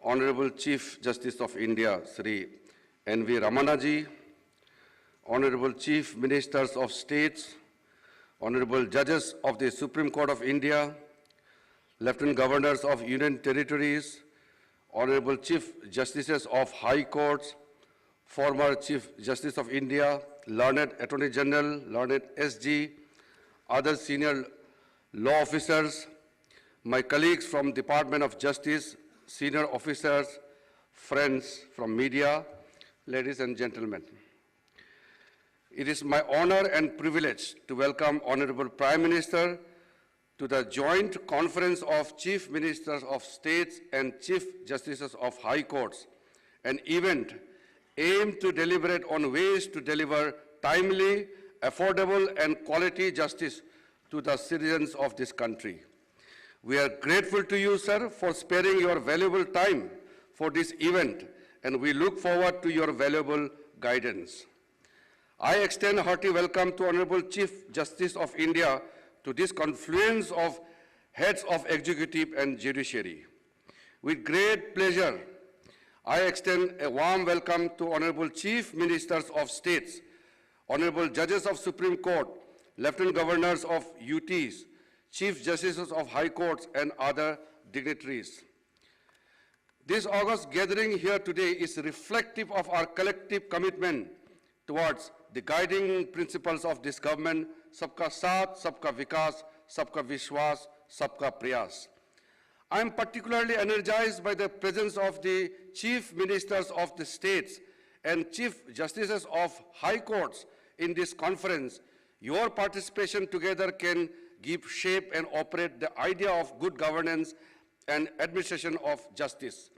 Honorable Chief Justice of India, Shri N.V. Ramana ji, Honorable Chief Ministers of States, Honorable Judges of the Supreme Court of India, Lieutenant Governors of Union Territories, Honorable Chief Justices of High Courts, former Chief Justice of India, learned Attorney General, learned SG, other senior law officers, my colleagues from Department of Justice, senior officers, friends from media, ladies and gentlemen. It is my honor and privilege to welcome Honorable Prime Minister to the joint conference of Chief Ministers of States and Chief Justices of High Courts, an event aimed to deliberate on ways to deliver timely, affordable, and quality justice to the citizens of this country. We are grateful to you, sir, for sparing your valuable time for this event, and we look forward to your valuable guidance. I extend a hearty welcome to Honorable Chief Justice of India to this confluence of heads of executive and judiciary. With great pleasure, I extend a warm welcome to Honorable Chief Ministers of States, Honorable Judges of Supreme Court, Lieutenant Governors of UTs, Chief Justices of High Courts, and other dignitaries. This august gathering here today is reflective of our collective commitment towards the guiding principles of this government, Sabka Saath, Sabka Vikas, Sabka Vishwas, Sabka Prayas. I am particularly energized by the presence of the Chief Ministers of the states and Chief Justices of High Courts in this conference. Your participation together can give shape and operate the idea of good governance and administration of justice.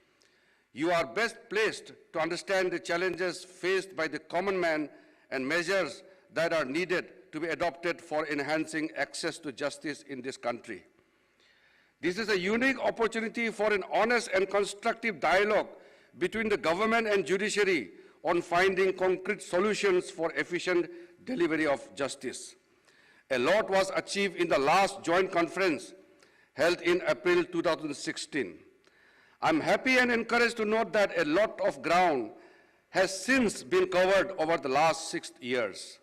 You are best placed to understand the challenges faced by the common man and measures that are needed to be adopted for enhancing access to justice in this country. This is a unique opportunity for an honest and constructive dialogue between the government and judiciary on finding concrete solutions for efficient delivery of justice. A lot was achieved in the last joint conference held in April 2016. I'm happy and encouraged to note that a lot of ground has since been covered over the last 6 years.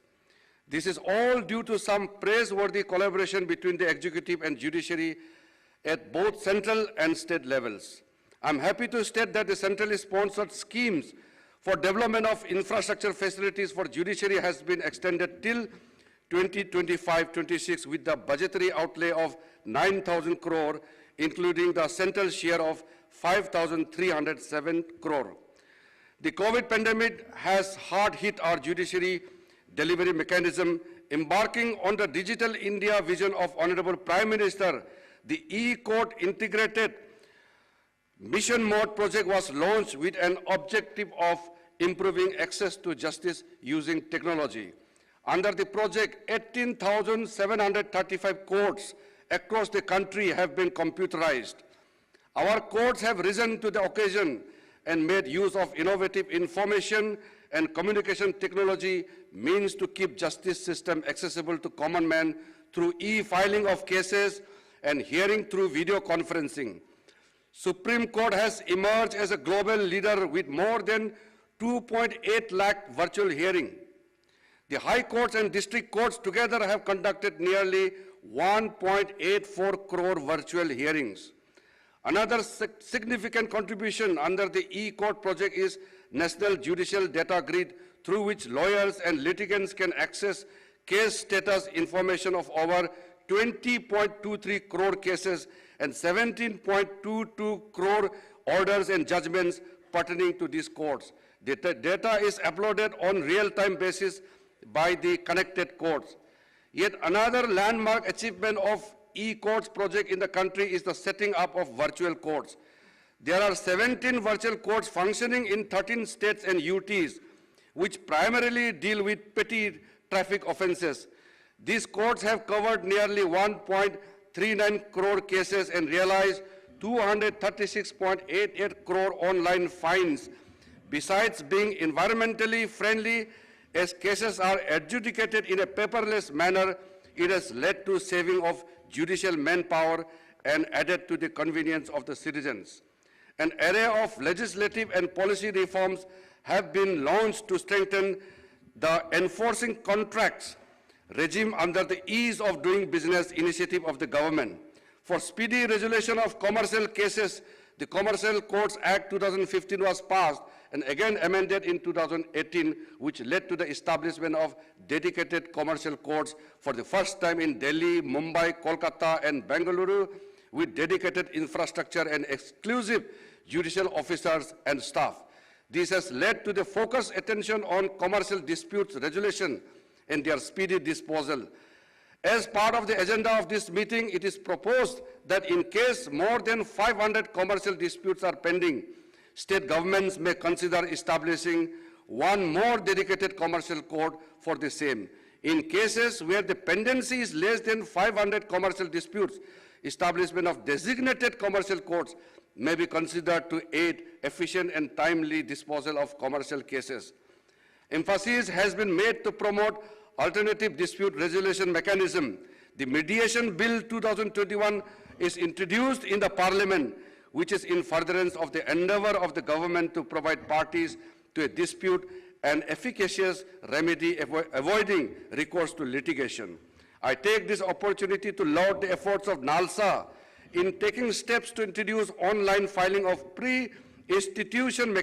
This is all due to some praiseworthy collaboration between the executive and judiciary at both central and state levels. I'm happy to state that the centrally sponsored schemes for development of infrastructure facilities for judiciary has been extended till 2025-26 with the budgetary outlay of 9,000 crore, including the central share of 5,307 crore. The COVID pandemic has hard hit our judiciary delivery mechanism. Embarking on the Digital India vision of Honorable Prime Minister, the e-court integrated mission mode project was launched with an objective of improving access to justice using technology. Under the project, 18,735 courts across the country have been computerized. Our courts have risen to the occasion and made use of innovative information and communication technology means to keep justice system accessible to common man through e-filing of cases and hearing through video conferencing. Supreme Court has emerged as a global leader with more than 2.8 lakh virtual hearing. The high courts and district courts together have conducted nearly 1.84 crore virtual hearings. Another significant contribution under the e-court project is National Judicial Data Grid, through which lawyers and litigants can access case status information of over 20.23 crore cases and 17.22 crore orders and judgments pertaining to these courts. The data is uploaded on real-time basis by the connected courts. Yet another landmark achievement of e-courts project in the country is the setting up of virtual courts. There are 17 virtual courts functioning in 13 states and UTs, which primarily deal with petty traffic offenses. These courts have covered nearly 1.39 crore cases and realized 236.88 crore online fines. Besides being environmentally friendly, as cases are adjudicated in a paperless manner, it has led to saving of judicial manpower and added to the convenience of the citizens. An array of legislative and policy reforms have been launched to strengthen the enforcing contracts regime under the ease of doing business initiative of the government. For speedy resolution of commercial cases, the Commercial Courts Act 2015 was passed and again amended in 2018, which led to the establishment of dedicated commercial courts for the first time in Delhi, Mumbai, Kolkata, and Bengaluru, with dedicated infrastructure and exclusive judicial officers and staff. This has led to the focused attention on commercial disputes resolution and their speedy disposal. As part of the agenda of this meeting, it is proposed that in case more than 500 commercial disputes are pending, state governments may consider establishing one more dedicated commercial court for the same. In cases where the pendency is less than 500 commercial disputes, establishment of designated commercial courts may be considered to aid efficient and timely disposal of commercial cases. Emphasis has been made to promote alternative dispute resolution mechanism. The Mediation Bill 2021 is introduced in the Parliament, which is in furtherance of the endeavor of the government to provide parties to a dispute an efficacious remedy avoiding recourse to litigation. I take this opportunity to laud the efforts of NALSA in taking steps to introduce online filing of pre-institution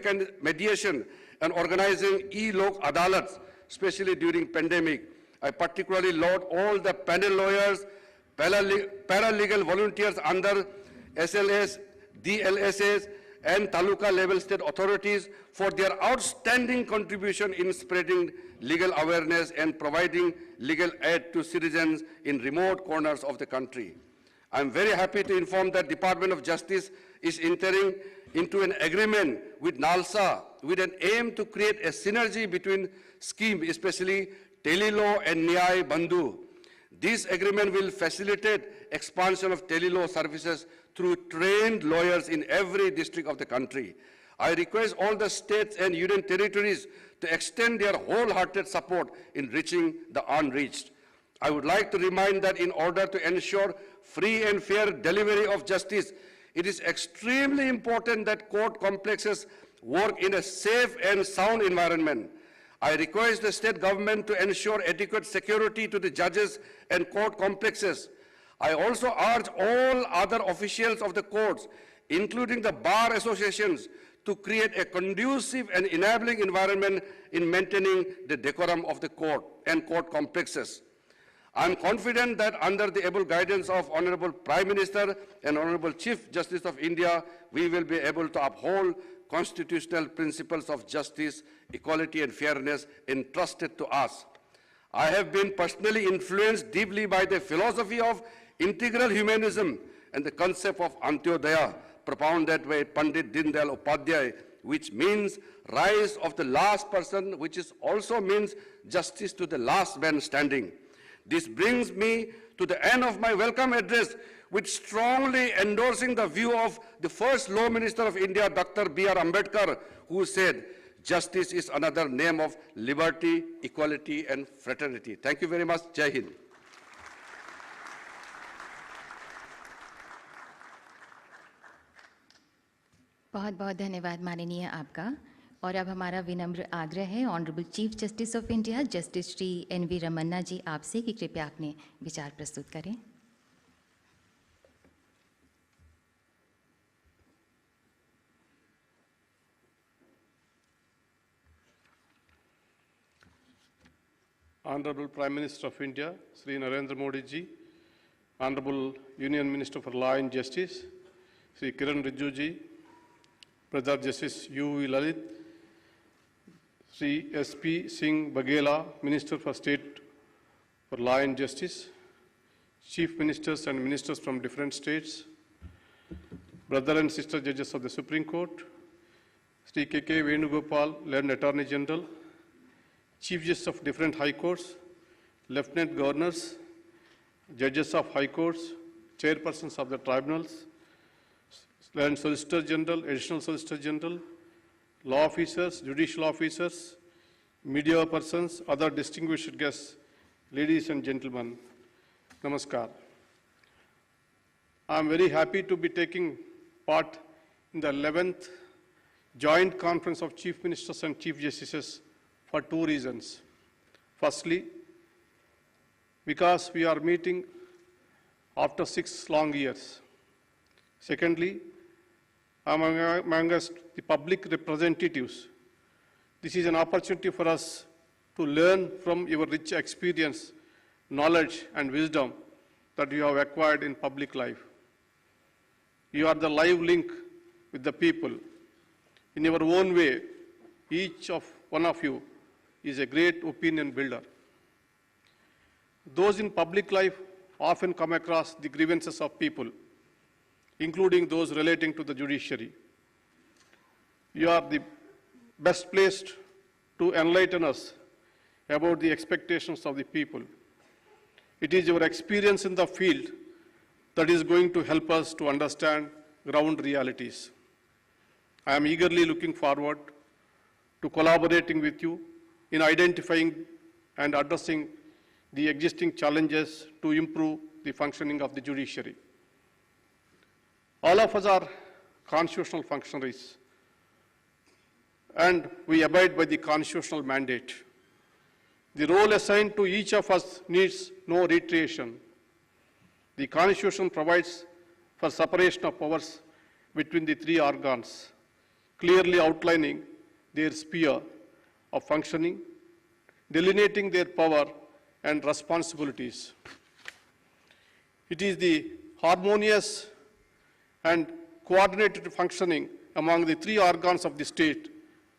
mediation and organizing e-lok adalats, especially during pandemic. I particularly laud all the panel lawyers, paralegal volunteers under SLS, DLSS, and Taluka level state authorities for their outstanding contribution in spreading legal awareness and providing legal aid to citizens in remote corners of the country. I am very happy to inform that Department of Justice is entering into an agreement with NALSA with an aim to create a synergy between schemes, especially Telelaw and Nyay Bandhu. This agreement will facilitate expansion of telelaw services through trained lawyers in every district of the country. I request all the states and union territories to extend their wholehearted support in reaching the unreached. I would like to remind that in order to ensure free and fair delivery of justice, it is extremely important that court complexes work in a safe and sound environment. I request the state government to ensure adequate security to the judges and court complexes. I also urge all other officials of the courts, including the bar associations, to create a conducive and enabling environment in maintaining the decorum of the court and court complexes. I am confident that under the able guidance of Honorable Prime Minister and Honorable Chief Justice of India, we will be able to uphold constitutional principles of justice, equality and fairness entrusted to us. I have been personally influenced deeply by the philosophy of integral humanism and the concept of Antyodaya, propounded by Pandit Dindayal Upadhyay, which means rise of the last person, which also means justice to the last man standing. This brings me to the end of my welcome address, which strongly endorsing the view of the first Law Minister of India, Dr. B.R. Ambedkar, who said, justice is another name of liberty, equality, and fraternity. Thank you very much. Jai Hind. बहुत बहुत धन्यवाद माननीय आपका। और अब हमारा विनम्र आग्रह है honourable chief justice of India justice Shri N V. Ramana ji आपसे कि कृपया अपने विचार प्रस्तुत करें। Honorable Prime Minister of India, Sri Narendra Modi ji, Honorable Union Minister for Law and Justice, Sri Kiran Rijiju ji, Brother Justice U.V. Lalit, Sri S.P. Singh Baghela, Minister for State for Law and Justice, Chief Ministers and Ministers from different states, Brother and Sister Judges of the Supreme Court, Sri K.K. Venugopal, Learned Attorney General, Chief Justice of different High Courts, Lieutenant Governors, Judges of High Courts, Chairpersons of the Tribunals, Land Solicitor General, Additional Solicitor General, Law Officers, Judicial Officers, Media persons, other distinguished guests, ladies and gentlemen, Namaskar. I am very happy to be taking part in the 11th Joint Conference of Chief Ministers and Chief Justices for two reasons. Firstly, because we are meeting after 6 long years. Secondly, among us, the public representatives, this is an opportunity for us to learn from your rich experience, knowledge, and wisdom that you have acquired in public life. You are the live link with the people. In your own way, each one of you is a great opinion builder. Those in public life often come across the grievances of people, including those relating to the judiciary. You are the best placed to enlighten us about the expectations of the people. It is your experience in the field that is going to help us to understand ground realities. I am eagerly looking forward to collaborating with you in identifying and addressing the existing challenges to improve the functioning of the judiciary. All of us are constitutional functionaries, and we abide by the constitutional mandate. The role assigned to each of us needs no reiteration. The Constitution provides for separation of powers between the 3 organs, clearly outlining their sphere of functioning, delineating their power and responsibilities. It is the harmonious and coordinated functioning among the 3 organs of the state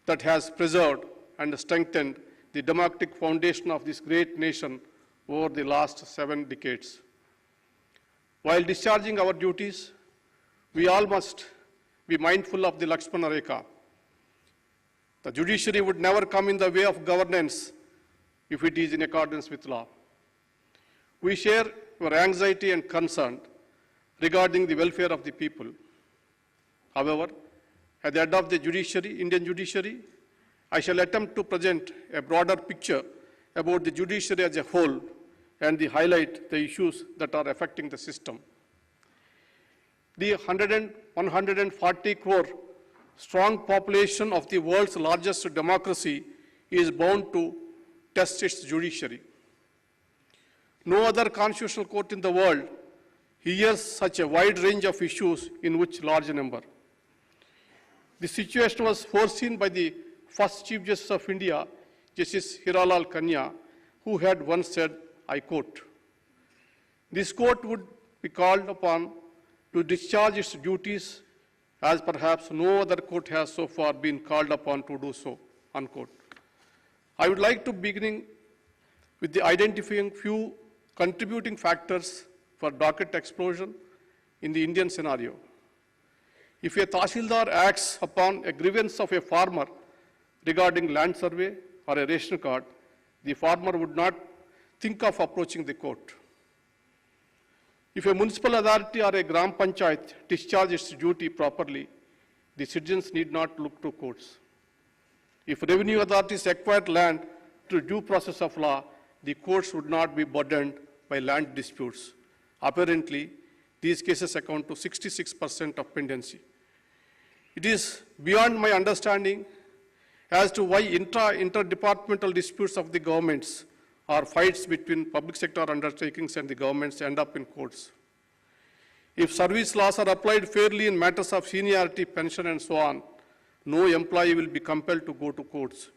that has preserved and strengthened the democratic foundation of this great nation over the last 7 decades. While discharging our duties, we all must be mindful of the Lakshmana Rekha. The judiciary would never come in the way of governance if it is in accordance with law. We share your anxiety and concern regarding the welfare of the people. However, at the head of the judiciary, Indian judiciary, I shall attempt to present a broader picture about the judiciary as a whole and highlight the issues that are affecting the system. The 140 crore strong population of the world's largest democracy is bound to test its judiciary. No other constitutional court in the world hears such a wide range of issues in which large number. The situation was foreseen by the first Chief Justice of India, Justice Hiralal Kanya, who had once said, I quote, "This court would be called upon to discharge its duties as perhaps no other court has so far been called upon to do so," unquote. I would like to begin with the identifying few contributing factors for docket explosion in the Indian scenario. If a Tahsildar acts upon a grievance of a farmer regarding land survey or a ration card, the farmer would not think of approaching the court. If a municipal authority or a Gram Panchayat discharges its duty properly, the citizens need not look to courts. If revenue authorities acquired land through due process of law, the courts would not be burdened by land disputes. Apparently, these cases account to 66% of pendency. It is beyond my understanding as to why interdepartmental disputes of the governments or fights between public sector undertakings and the governments end up in courts. If service laws are applied fairly in matters of seniority, pension, and so on, no employee will be compelled to go to courts.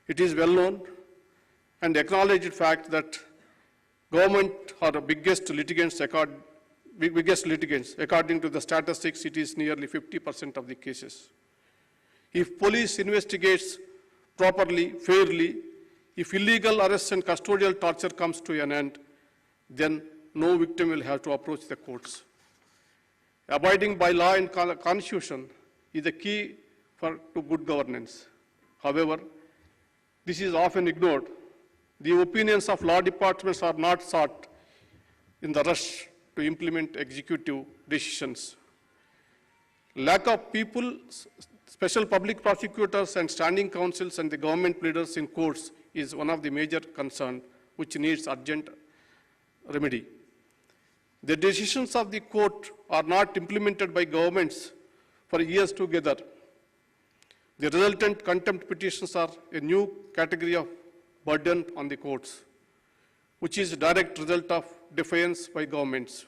It is well known and acknowledged fact that government are the biggest litigants, according to the statistics, it is nearly 50% of the cases. If police investigates properly, fairly, if illegal arrests and custodial torture comes to an end, then no victim will have to approach the courts. Abiding by law and constitution is the key to good governance. However, this is often ignored. The opinions of law departments are not sought in the rush to implement executive decisions. Lack of people, special public prosecutors and standing counsels and the government pleaders in courts is one of the major concerns which needs urgent remedy. The decisions of the court are not implemented by governments for years together. The resultant contempt petitions are a new category of burden on the courts, which is a direct result of defiance by governments.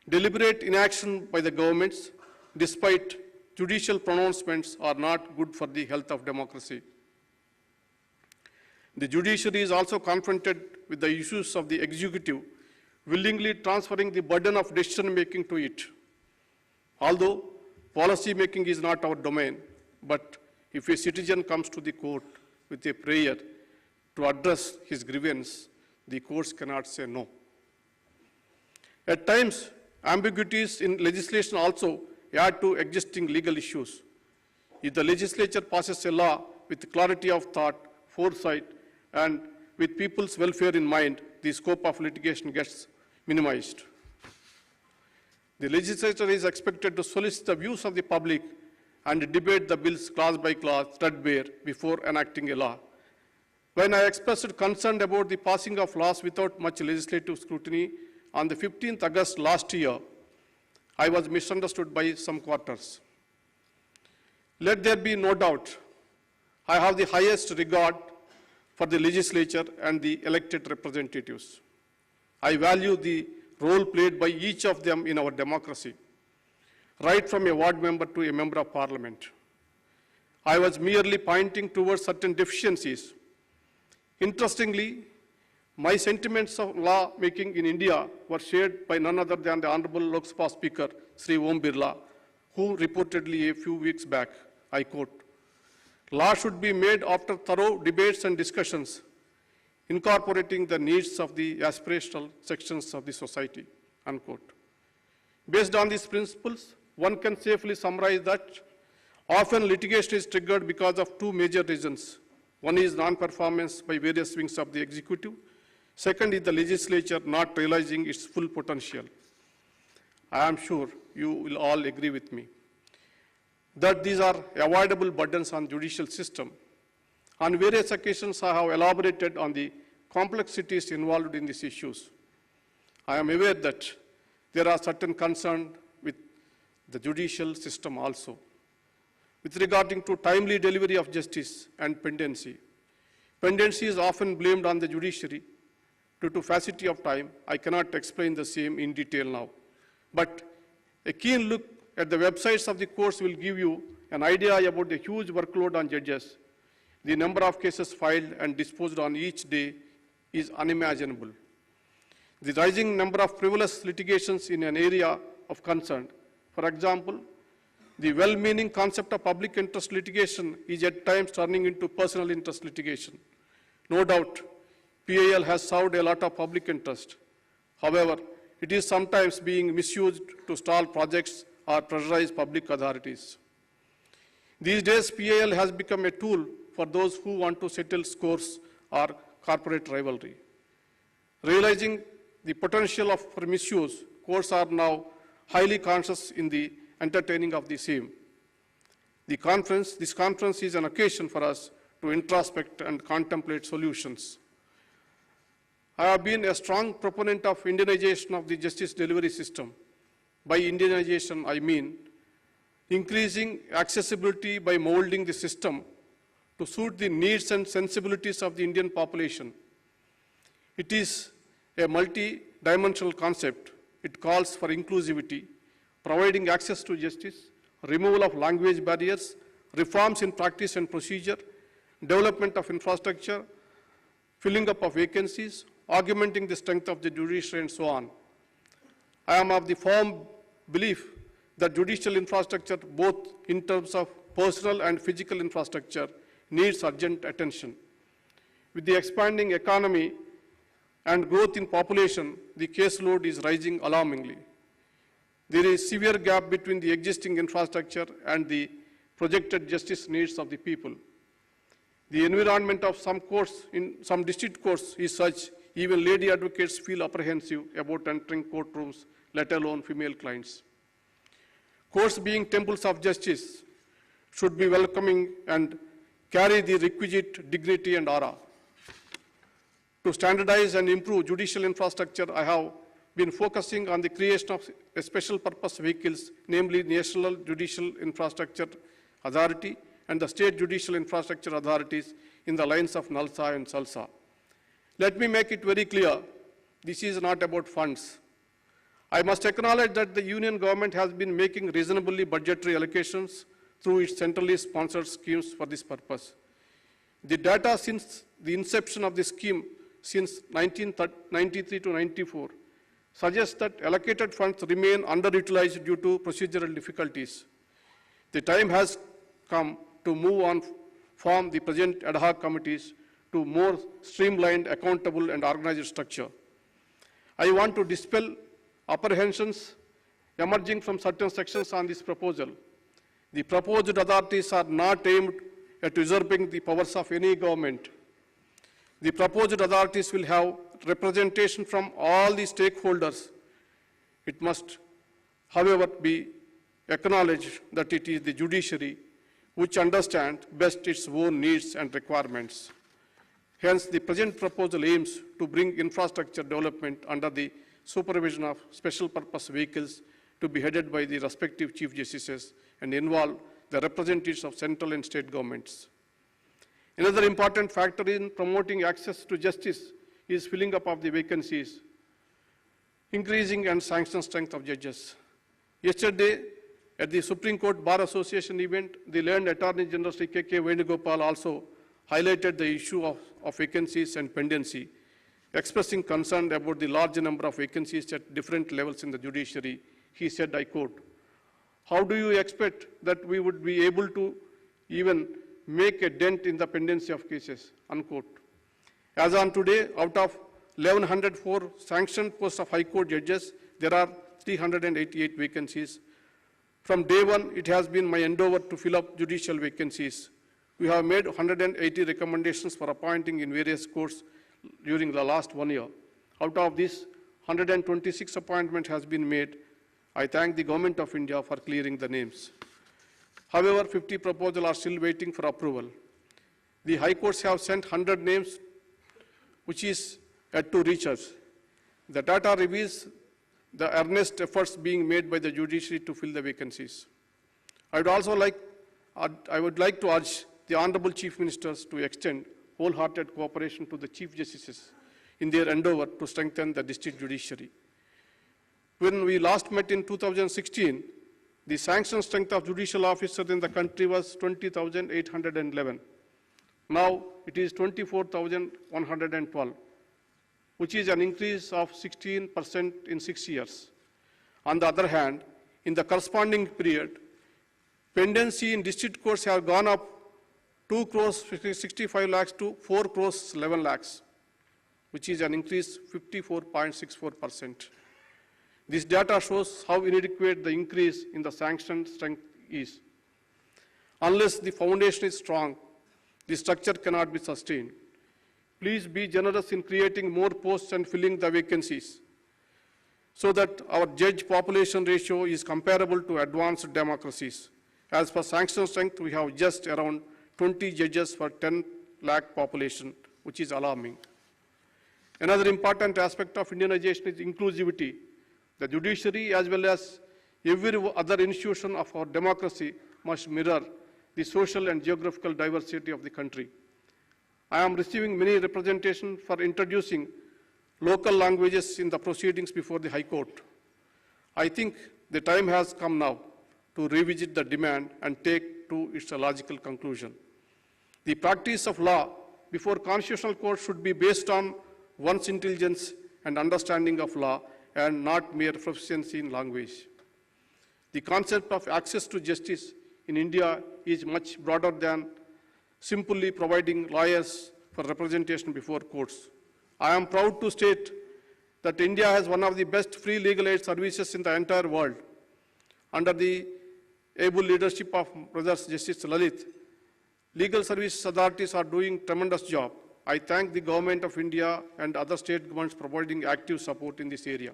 Deliberate inaction by the governments, despite judicial pronouncements, are not good for the health of democracy. The judiciary is also confronted with the issues of the executive, willingly transferring the burden of decision-making to it. Although policy-making is not our domain, but if a citizen comes to the court with a prayer to address his grievance, the courts cannot say no. At times, ambiguities in legislation also add to existing legal issues. If the legislature passes a law with clarity of thought, foresight, and with people's welfare in mind, the scope of litigation gets minimized. The legislature is expected to solicit the views of the public and debate the bills clause by clause, threadbare, before enacting a law. When I expressed concern about the passing of laws without much legislative scrutiny on the 15th August last year, I was misunderstood by some quarters. Let there be no doubt, I have the highest regard for the legislature and the elected representatives. I value the role played by each of them in our democracy, right from a ward member to a member of parliament. I was merely pointing towards certain deficiencies. Interestingly, my sentiments of law making in India were shared by none other than the Honorable Lok Sabha Speaker, Sri Om Birla, who reportedly a few weeks back, I quote, "Law should be made after thorough debates and discussions, incorporating the needs of the aspirational sections of the society," unquote. Based on these principles, one can safely summarize that often litigation is triggered because of two major reasons. One is non-performance by various wings of the executive. Second is the legislature not realizing its full potential. I am sure you will all agree with me that these are avoidable burdens on judicial system. On various occasions, I have elaborated on the complexities involved in these issues. I am aware that there are certain concerns with the judicial system also. with regarding to timely delivery of justice and pendency. Pendency is often blamed on the judiciary. Due to paucity of time, I cannot explain the same in detail now. But a keen look at the websites of the courts will give you an idea about the huge workload on judges. The number of cases filed and disposed on each day is unimaginable. The rising number of frivolous litigations in an area of concern. For example, the well-meaning concept of public interest litigation is at times turning into personal interest litigation. No doubt, PIL has served a lot of public interest. However, it is sometimes being misused to stall projects or pressurize public authorities. These days, PIL has become a tool for those who want to settle scores or corporate rivalry. Realizing the potential for misuse, courts are now highly conscious in the entertaining of the same. This conference is an occasion for us to introspect and contemplate solutions. I have been a strong proponent of Indianization of the justice delivery system. By Indianization, I mean increasing accessibility by molding the system to suit the needs and sensibilities of the Indian population. It is a multi-dimensional concept. It calls for inclusivity, providing access to justice, removal of language barriers, reforms in practice and procedure, development of infrastructure, filling up of vacancies, augmenting the strength of the judiciary, and so on. I am of the firm belief that judicial infrastructure, both in terms of personal and physical infrastructure, needs urgent attention. With the expanding economy and growth in population, the caseload is rising alarmingly. There is severe gap between the existing infrastructure and the projected justice needs of the people. The environment of some courts, in some district courts, is such even lady advocates feel apprehensive about entering courtrooms, let alone female clients. Courts, being temples of justice, should be welcoming and carry the requisite dignity and aura. To standardize and improve judicial infrastructure, I have been focusing on the creation of a special purpose vehicles, namely National Judicial Infrastructure Authority and the State Judicial Infrastructure Authorities in the lines of NALSA and SALSA. Let me make it very clear, this is not about funds. I must acknowledge that the Union government has been making reasonably budgetary allocations through its centrally sponsored schemes for this purpose. The data since the inception of the scheme since 1993 to 94 suggests that allocated funds remain underutilized due to procedural difficulties. The time has come to move on from the present ad hoc committees to more streamlined, accountable, and organized structure. I want to dispel apprehensions emerging from certain sections on this proposal. The proposed authorities are not aimed at usurping the powers of any government. The proposed authorities will have representation from all the stakeholders. It must, however, be acknowledged that it is the judiciary which understands best its own needs and requirements. Hence, the present proposal aims to bring infrastructure development under the supervision of special purpose vehicles to be headed by the respective Chief Justices and involve the representatives of central and state governments. Another important factor in promoting access to justice is filling up of the vacancies, increasing and sanction strength of judges. Yesterday, at the Supreme Court Bar Association event, the learned Attorney General Sri K.K. Venugopal also highlighted the issue of vacancies and pendency, expressing concern about the large number of vacancies at different levels in the judiciary. He said, I quote, "How do you expect that we would be able to even make a dent in the pendency of cases?" Unquote. As on today, out of 1,104 sanctioned posts of High Court judges, there are 388 vacancies. From day one, it has been my endeavor to fill up judicial vacancies. We have made 180 recommendations for appointing in various courts during the last 1 year. Out of this, 126 appointments has been made. I thank the Government of India for clearing the names. However, 50 proposals are still waiting for approval. The High Courts have sent 100 names, which is yet to reach us. The data reveals the earnest efforts being made by the judiciary to fill the vacancies. I would also like I would like to urge the Honorable Chief Ministers to extend wholehearted cooperation to the Chief Justices in their endeavor to strengthen the district judiciary. When we last met in 2016, the sanction strength of judicial officers in the country was 20,811. Now it is 24,112, which is an increase of 16% in 6 years. On the other hand, in the corresponding period, pendency in district courts have gone up 2 crores 65 lakhs to 4 crores 11 lakhs, which is an increase 54.64%. This data shows how inadequate the increase in the sanction strength is. Unless the foundation is strong, the structure cannot be sustained. Please be generous in creating more posts and filling the vacancies so that our judge population ratio is comparable to advanced democracies. As for sanction strength, we have just around 20 judges for 10 lakh population, which is alarming. Another important aspect of Indianization is inclusivity. The judiciary, as well as every other institution of our democracy, must mirror the social and geographical diversity of the country. I am receiving many representations for introducing local languages in the proceedings before the High Court. I think the time has come now to revisit the demand and take to its logical conclusion. The practice of law before constitutional court should be based on one's intelligence and understanding of law and not mere proficiency in language. The concept of access to justice in India is much broader than simply providing lawyers for representation before courts. I am proud to state that India has one of the best free legal aid services in the entire world. Under the able leadership of Brother Justice Lalit, legal service authorities are doing a tremendous job. I thank the Government of India and other state governments providing active support in this area.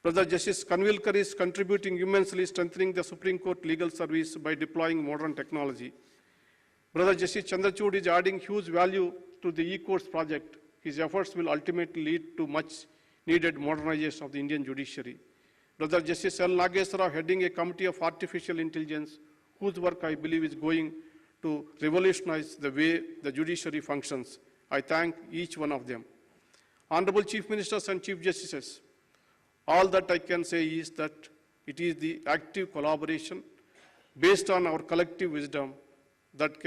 Brother Justice Kanvilkar is contributing immensely, strengthening the Supreme Court legal service by deploying modern technology. Brother Justice Chandrachud is adding huge value to the e-courts project. His efforts will ultimately lead to much needed modernization of the Indian judiciary. Brother Justice L. Nageswara Rao heading a committee of artificial intelligence, whose work I believe is going to revolutionize the way the judiciary functions. I thank each one of them. Honorable Chief Ministers and Chief Justices, all that I can say is that it is the active collaboration based on our collective wisdom that can